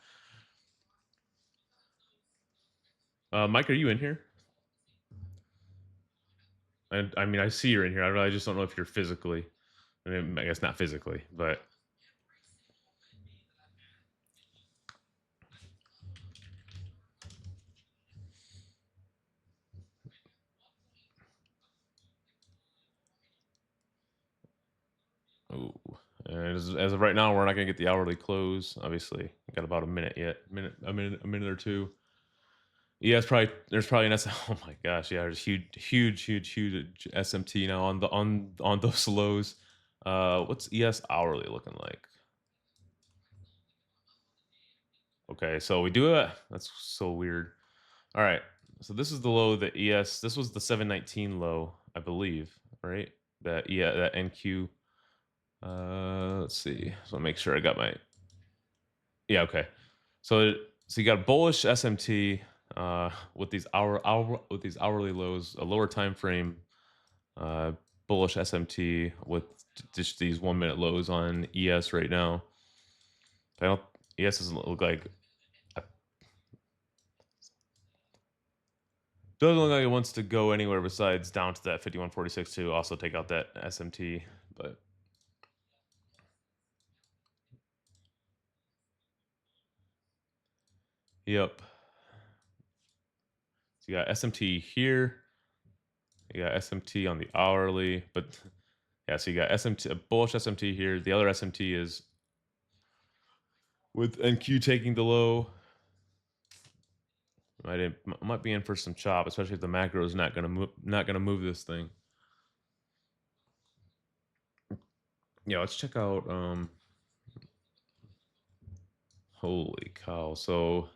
Mike, are you in here? And I mean, I see you're in here. I just don't know if you're physically. I mean, I guess not physically, but ooh. And as of right now, we're not gonna get the hourly close. Obviously, we got about a minute yet. A minute or two. Yeah, it's probably there's probably an Oh my gosh, yeah, there's huge SMT now on those lows. What's ES hourly looking like? Okay, so we do it. That's so weird. All right, so this is the low that ES. This was the 719 low, I believe, right? That yeah, that NQ. Let's see. So make sure I got my yeah. Okay, so you got a bullish SMT with these with these hourly lows, a lower time frame, uh, bullish SMT with just these 1 minute lows on ES right now. I don't ES doesn't look like doesn't look like it wants to go anywhere besides down to that 5146 to also take out that SMT. But yep, so you got SMT here. You got SMT on the hourly, but yeah, so you got SMT, a bullish SMT here. The other SMT is with NQ taking the low. Might be in for some chop, especially if the macro is not gonna move this thing. Yeah, let's check out. Holy cow! So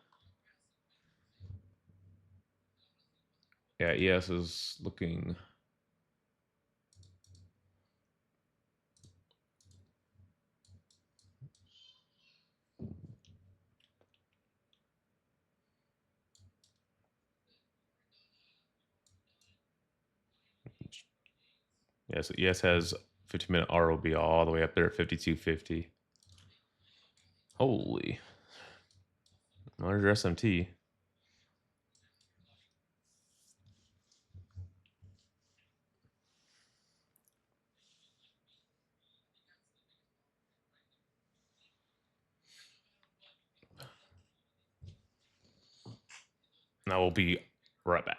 yeah, ES is looking. Yeah, so ES has 15-minute ROB all the way up there at 5250. Holy, where's your SMT? Now we'll be right back.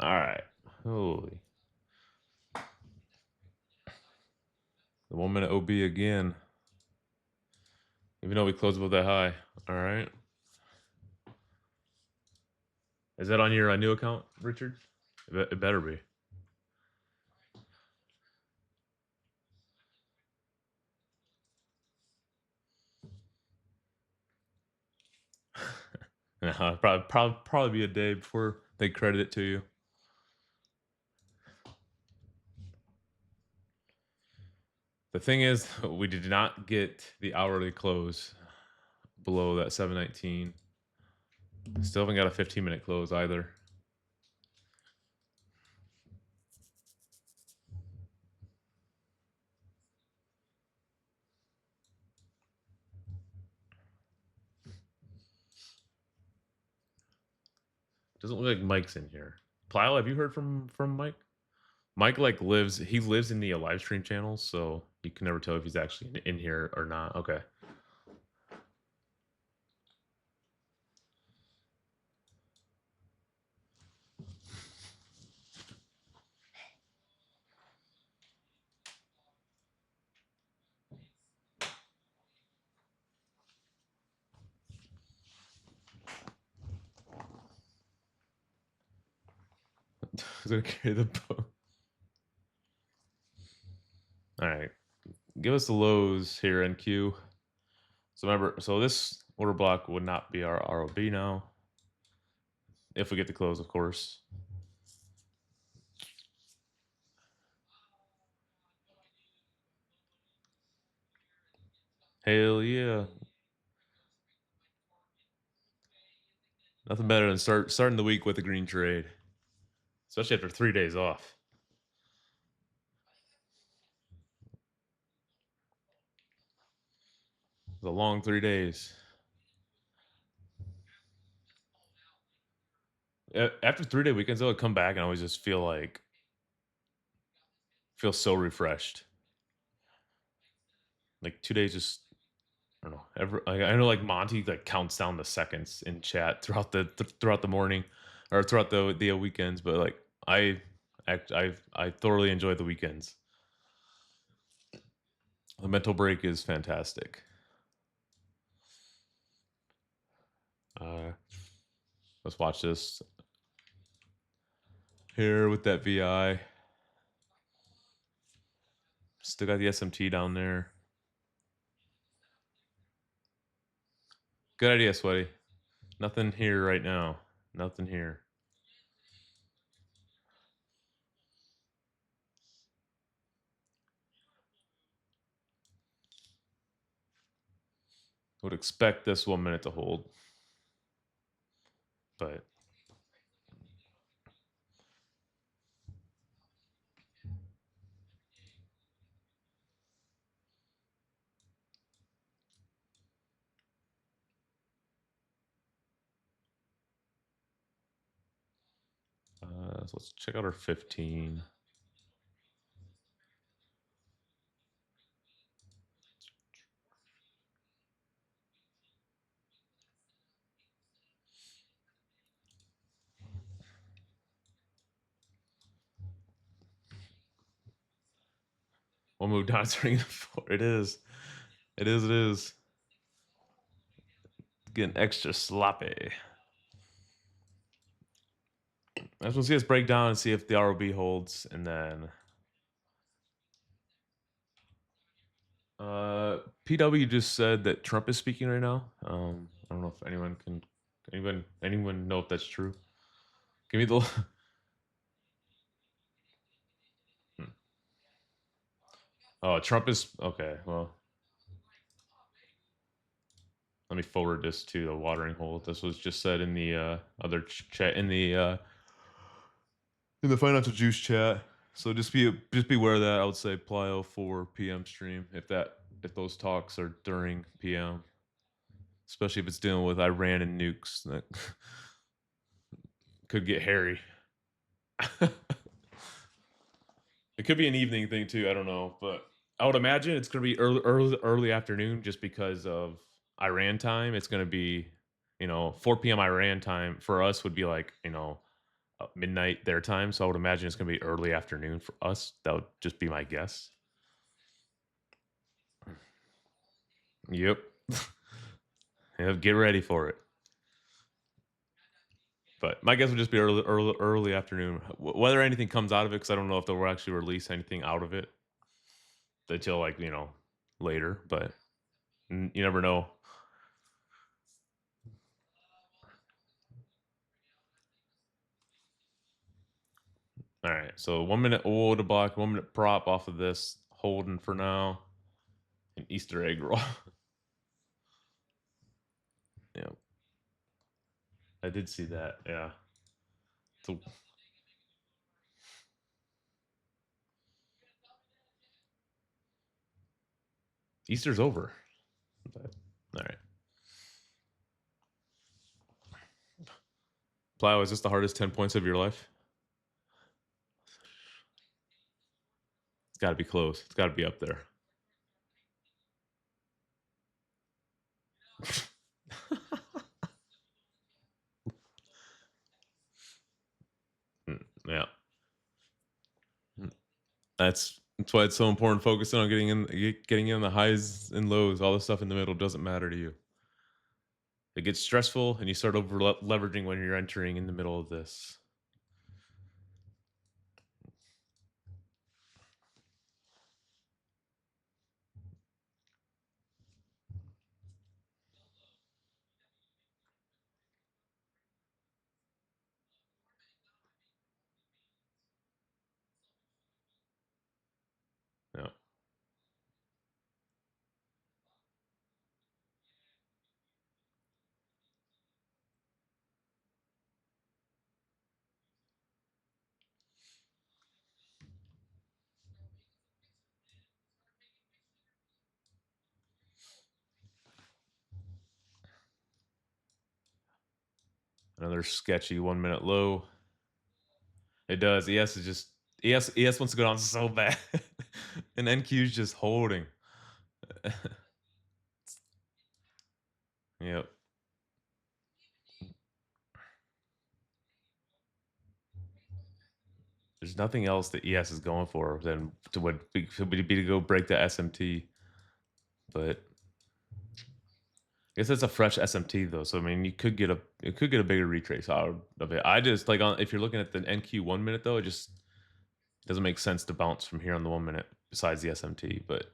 All right. Holy. The 1 minute OB again. Even though we closed above that high. All right. Is that on your new account, Richard? It better be. Probably be a day before they credit it to you. The thing is, we did not get the hourly close below that 719. Still haven't got a 15-minute close either. Doesn't look like Mike's in here. Plyle, have you heard from Mike? Mike like lives in the live stream channel, so you can never tell if he's actually in here or not. Okay. He's gonna carry the boat. All right. Give us the lows here, NQ. So remember, so this order block would not be our ROB now. If we get the close, of course. Hell yeah. Nothing better than starting the week with a green trade. Especially after 3 days off. It's a long 3 days. After 3 day weekends, though, I come back and I always just feel so refreshed. Like 2 days just I don't know. I know like Monty like counts down the seconds in chat throughout the morning or throughout the weekends, but like I thoroughly enjoy the weekends. The mental break is fantastic. Uh, let's watch this here with that VI. Still got the SMT down there. Good idea, Sweaty. Nothing here right now. Nothing here. Would expect this 1 minute to hold, but so let's check out our 15. We'll move down to ring 4. It is. It is. It is. Getting extra sloppy. I just want to see us break down and see if the ROB holds, and then PW just said that Trump is speaking right now. I don't know if anyone know if that's true. Give me the. Oh, Trump is okay. Well, let me forward this to the watering hole. This was just said in the other chat in the financial juice chat. So just be aware of that. I would say Plyo 4 p.m. stream if those talks are during PM, especially if it's dealing with Iran and nukes. That could get hairy. It could be an evening thing too. I don't know, but I would imagine it's going to be early afternoon, just because of Iran time. It's going to be 4 p.m. Iran time for us would be like midnight their time, so I would imagine it's gonna be early afternoon for us. That would just be my guess. Yep. Yep, get ready for it. But my guess would just be early afternoon. Whether anything comes out of it, because I don't know if they'll actually release anything out of it until, like, later, but you never know. Alright, so 1 minute order block, 1 minute prop off of this, holding for now, an Easter egg roll. Yeah, I did see that, yeah. So Easter's over. But alright. Plow, is this the hardest 10 points of your life? It's gotta be close. It's gotta be up there. Yeah. Mm. That's why it's so important focusing on getting in the highs and lows. All the stuff in the middle doesn't matter to you. It gets stressful, and you start over leveraging when you're entering in the middle of this. Yeah. Another sketchy 1 minute low. It does. ES is just ES wants to go down so bad, and NQ is just holding. Yep. There's nothing else that ES is going for than to go break the SMT, but I guess it's a fresh SMT though, so I mean, you could get a bigger retrace out of it. I just like on if you're looking at the NQ 1 minute though, it just doesn't make sense to bounce from here on the 1 minute besides the SMT. But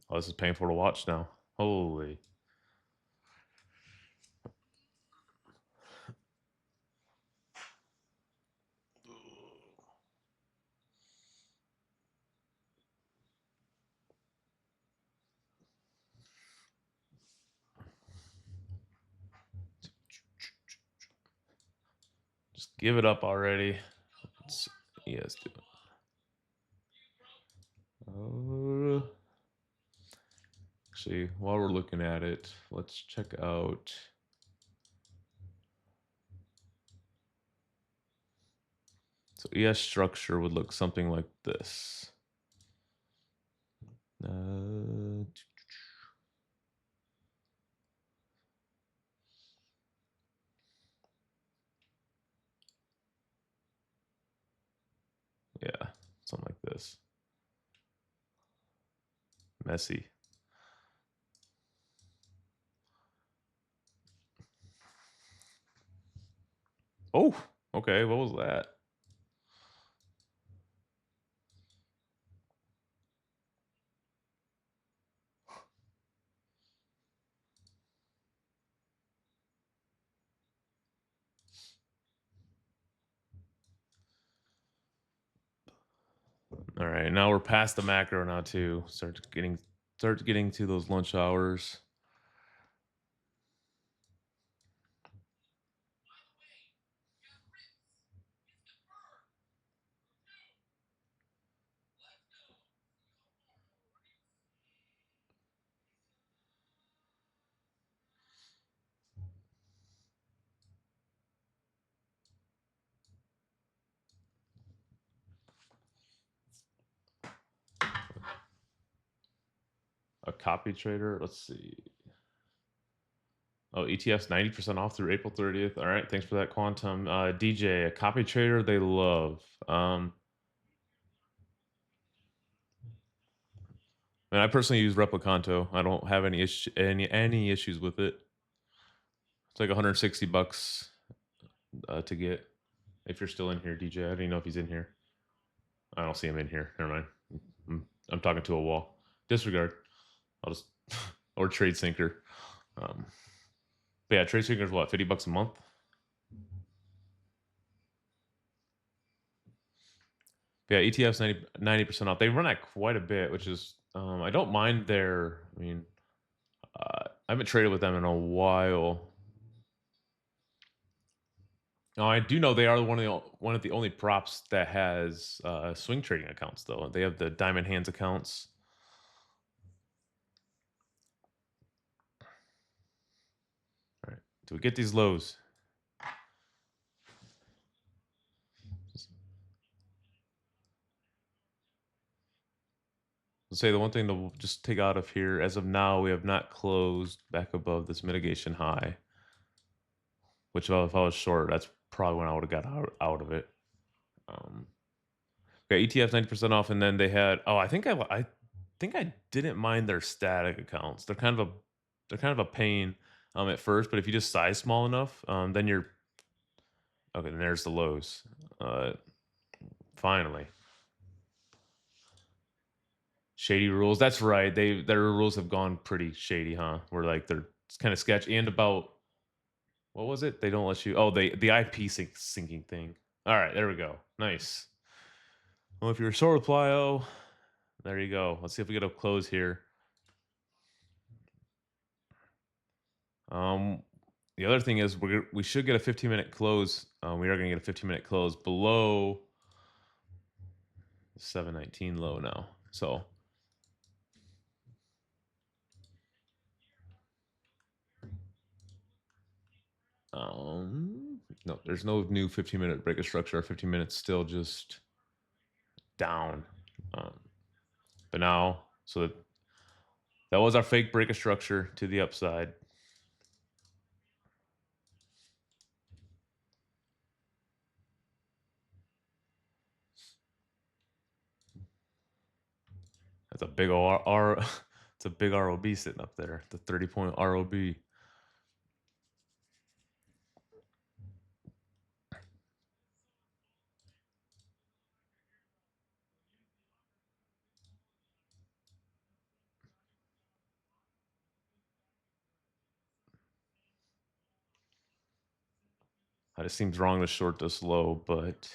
oh, this is painful to watch now. Holy, just give it up already. Let's, yes, do it. Actually, while we're looking at it, let's check out. So ES structure would look something like this. Uh, yeah, something like this. Messy. Oh, okay. What was that? right, now we're past the macro now too. Start getting to those lunch hours. A copy trader. Let's see. Oh, ETF's 90% off through April 30th. All right, thanks for that, Quantum. DJ, a copy trader they love. And I personally use Replicanto. I don't have any issues with it. It's like 160 bucks to get. If you're still in here, DJ, I don't even know if he's in here. I don't see him in here. Never mind. I'm talking to a wall. Disregard. I'll just or Trade Sinker. But yeah, Trade Sinker is what, 50 bucks a month? Yeah, ETFs 90% off. They run at quite a bit, which is I don't mind their. I mean, I haven't traded with them in a while. Now I do know they are one of the only props that has swing trading accounts, though. They have the Diamond Hands accounts. All right, do we get these lows? Let's say the one thing to just take out of here, as of now, we have not closed back above this mitigation high. Which if I was short, that's probably when I would have got out of it. Okay, ETFs 90% off, and then they had. Oh, I think I didn't mind their static accounts. They're kind of a pain at first, but if you just size small enough, then you're okay. And there's the lows. Finally, shady rules. That's right. Their rules have gone pretty shady, huh? Where like they're kind of sketchy and about what was it? They don't let you. Oh, the IP syncing thing. All right, there we go. Nice. Well, if you're a short plyo, there you go. Let's see if we get a close here. Um, the other thing is we should get a 15-minute close. We are going to get a 15-minute close below 719 low now. So no, there's no new 15-minute break of structure. 15 minutes still just down. But now, so that was our fake break of structure to the upside. That's a big R. It's a big ROB sitting up there. The 30-point ROB. It just seems wrong to short this low, but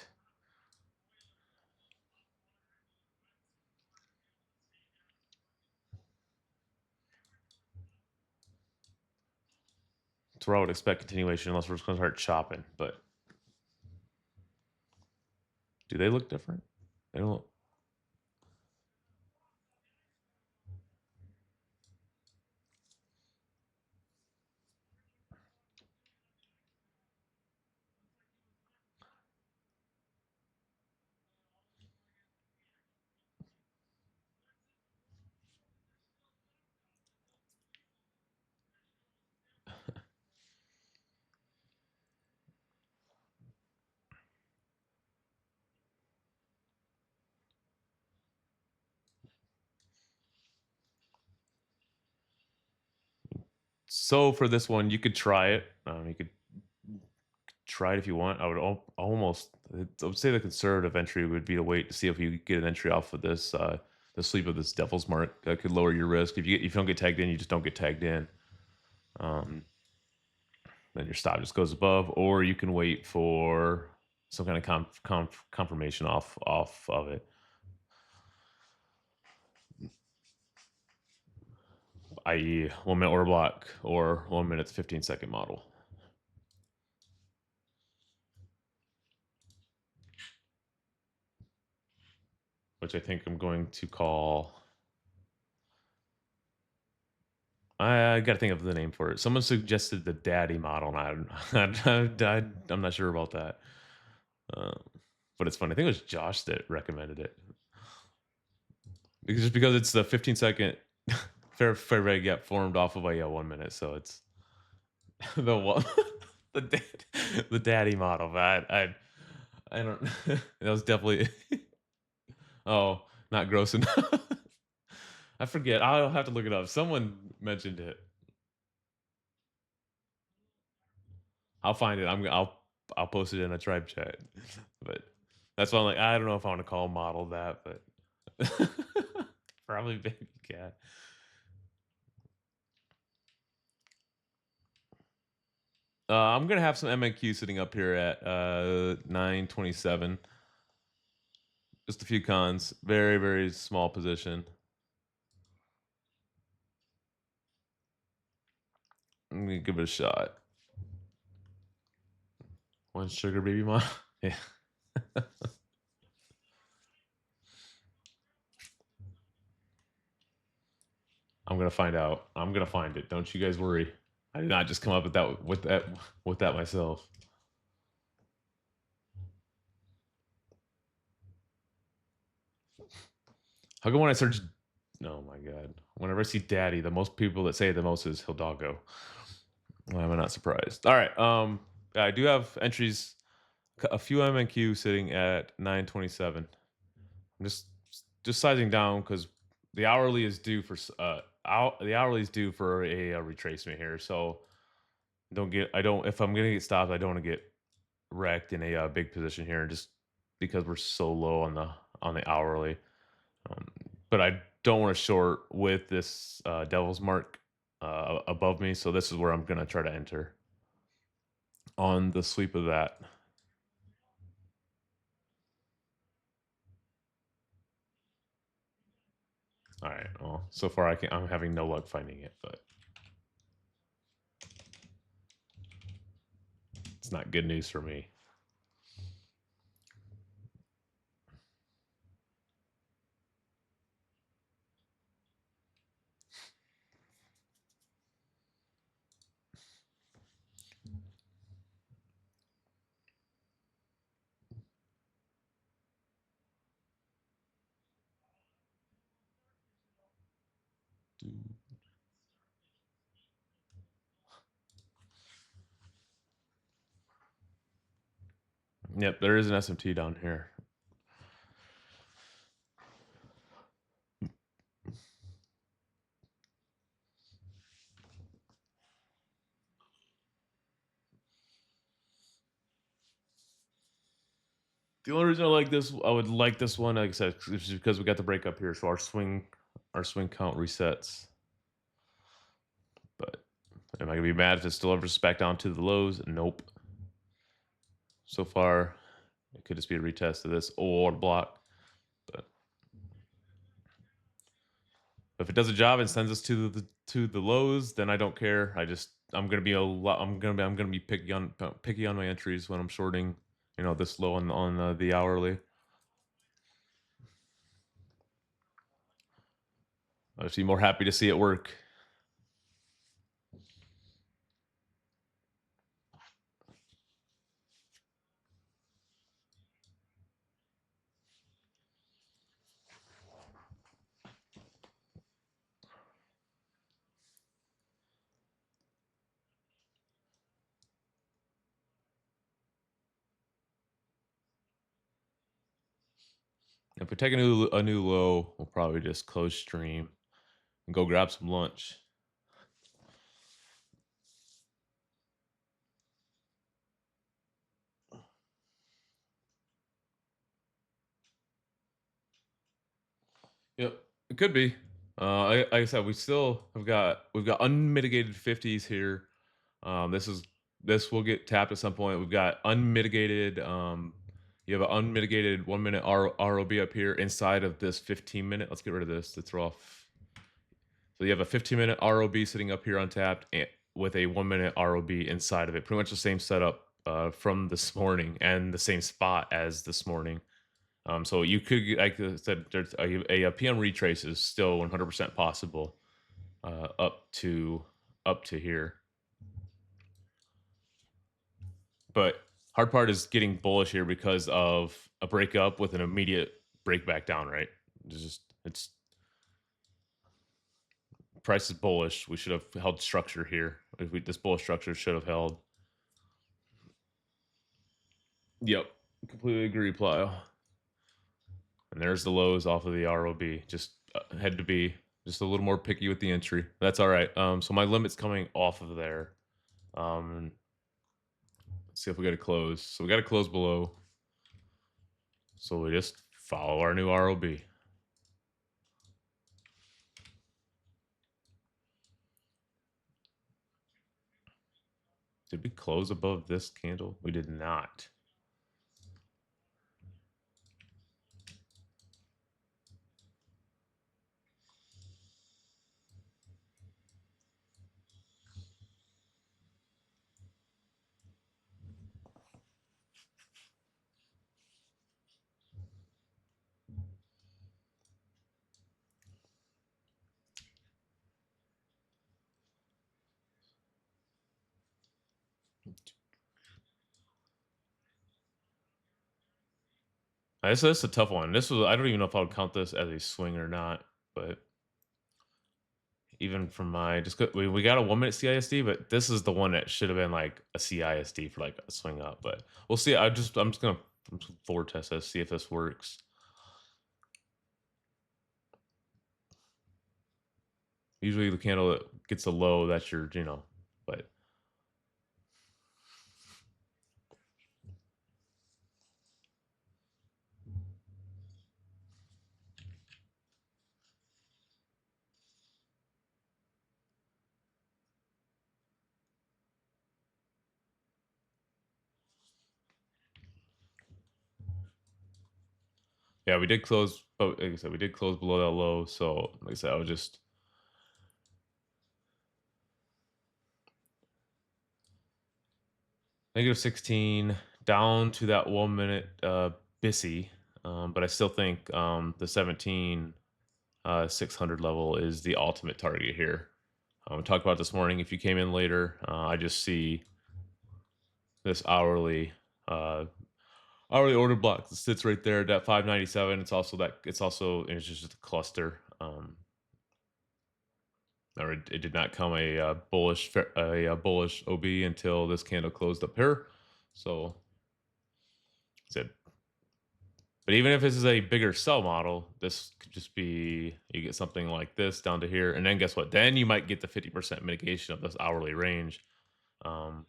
it's where I would expect continuation unless we're just going to start chopping. But do they look different? They don't look. So for this one, you could try it. You could try it if you want. I would I would say the conservative entry would be to wait to see if you get an entry off of this, the sleep of this devil's mark. That could lower your risk. If you don't get tagged in, you just don't get tagged in. Then your stop just goes above, or you can wait for some kind of confirmation off of it. i.e., 1 minute order block or 1 minute 15-second model, which I think I'm going to call. I got to think of the name for it. Someone suggested the daddy model, and I'm not sure about that. Um, but it's funny. I think it was Josh that recommended it because it's the 15-second fair rate gap formed off of a 1 minute, so it's the one the the daddy model. But I don't. That was definitely oh, not gross enough. I forget. I'll have to look it up. Someone mentioned it. I'll find it. I'll post it in a tribe chat. But that's why I'm like, I don't know if I want to call model that, but probably baby cat. I'm gonna have some MNQ sitting up here at 927. Just a few cons. Very, very small position. I'm gonna give it a shot. One sugar baby mom. Yeah. I'm gonna find out. I'm gonna find it. Don't you guys worry. I did not just come up with that myself. How come when I search oh my god. Whenever I see daddy, the most people that say it the most is Hidalgo. Why am I not surprised? All right. Yeah, I do have entries, a few MNQ sitting at 927. I'm just sizing down because the hourly is due for the hourly is due for a retracement here. So I don't if I'm gonna get stopped, I don't want to get wrecked in a big position here just because we're so low on the hourly. Um, but I don't want to short with this devil's mark above me. So this is where I'm gonna try to enter on the sweep of that. All right. Well, so far I'm having no luck finding it, but it's not good news for me. Yep, there is an SMT down here. The only reason I would like this one, like I said, is because we got the break up here, so our swing count resets. But am I gonna be mad if it still ever back down to the lows? Nope. So far, it could just be a retest of this or block. But if it does a job and sends us to the lows, then I don't care. I'm gonna be a lot. I'm gonna be picky on my entries when I'm shorting. This low on the hourly. I'd be more happy to see it work. If we take a new low, we'll probably just close stream and go grab some lunch. Yep, it could be. Like I said, we've got unmitigated 50s here. This will get tapped at some point. We've got unmitigated. You have an unmitigated 1 minute ROB up here inside of this 15 minute. Let's get rid of this to throw off. So you have a 15-minute ROB sitting up here untapped and with a 1-minute ROB inside of it. Pretty much the same setup from this morning and the same spot as this morning. So you could, like I said, there's a PM retrace is still 100% possible up to here. But hard part is getting bullish here because of a breakup with an immediate break back down. Right? It's price is bullish. We should have held structure here. If we this bullish structure should have held. Yep, completely agree, Plio. And there's the lows off of the ROB. Just had to be just a little more picky with the entry. That's all right. So my limit's coming off of there. Let's see if we got to close. So we got to close below. So we just follow our new ROB. Did we close above this candle? We did not. This is a tough one. This was I don't even know if I would count this as a swing or not, but even from my we got a 1-minute CISD, but this is the one that should have been like a CISD for like a swing up. But we'll see. I'm just gonna forward test this, see if this works. Usually the candle that gets a low, that's your, but yeah, we did close, but like I said, we did close below that low. So like I said, I was just -16 down to that 1-minute BISI. But I still think the 17 600 level is the ultimate target here. We talked about this morning. If you came in later, I just see this hourly order block that sits right there at that 597. It's just a cluster. Or it did not come a bullish OB until this candle closed up here. So said, but even if this is a bigger sell model, this could just be you get something like this down to here, and then guess what? Then you might get the 50% mitigation of this hourly range. Um,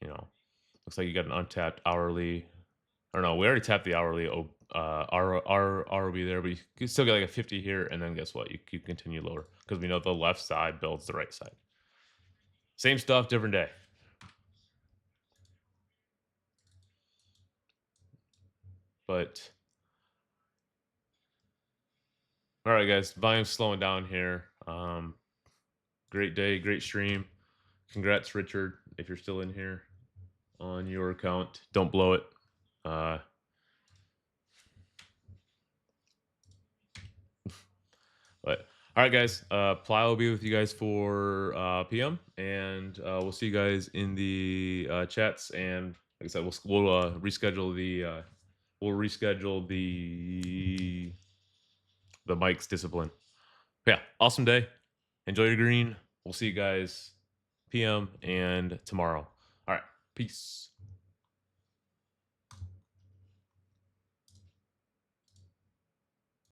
you know, looks like you got an untapped hourly. Or no, we already tapped the hourly ROB there, but you still got like a 50 here, and then guess what? You continue lower because we know the left side builds the right side. Same stuff, different day. But all right, guys, volume's slowing down here. Great day, great stream. Congrats, Richard, if you're still in here on your account. Don't blow it. Uh, but all right, guys. Ply will be with you guys for PM, and we'll see you guys in the chats. And like I said, we'll reschedule the Mike's discipline. But yeah, awesome day. Enjoy your green. We'll see you guys PM and tomorrow. All right, peace.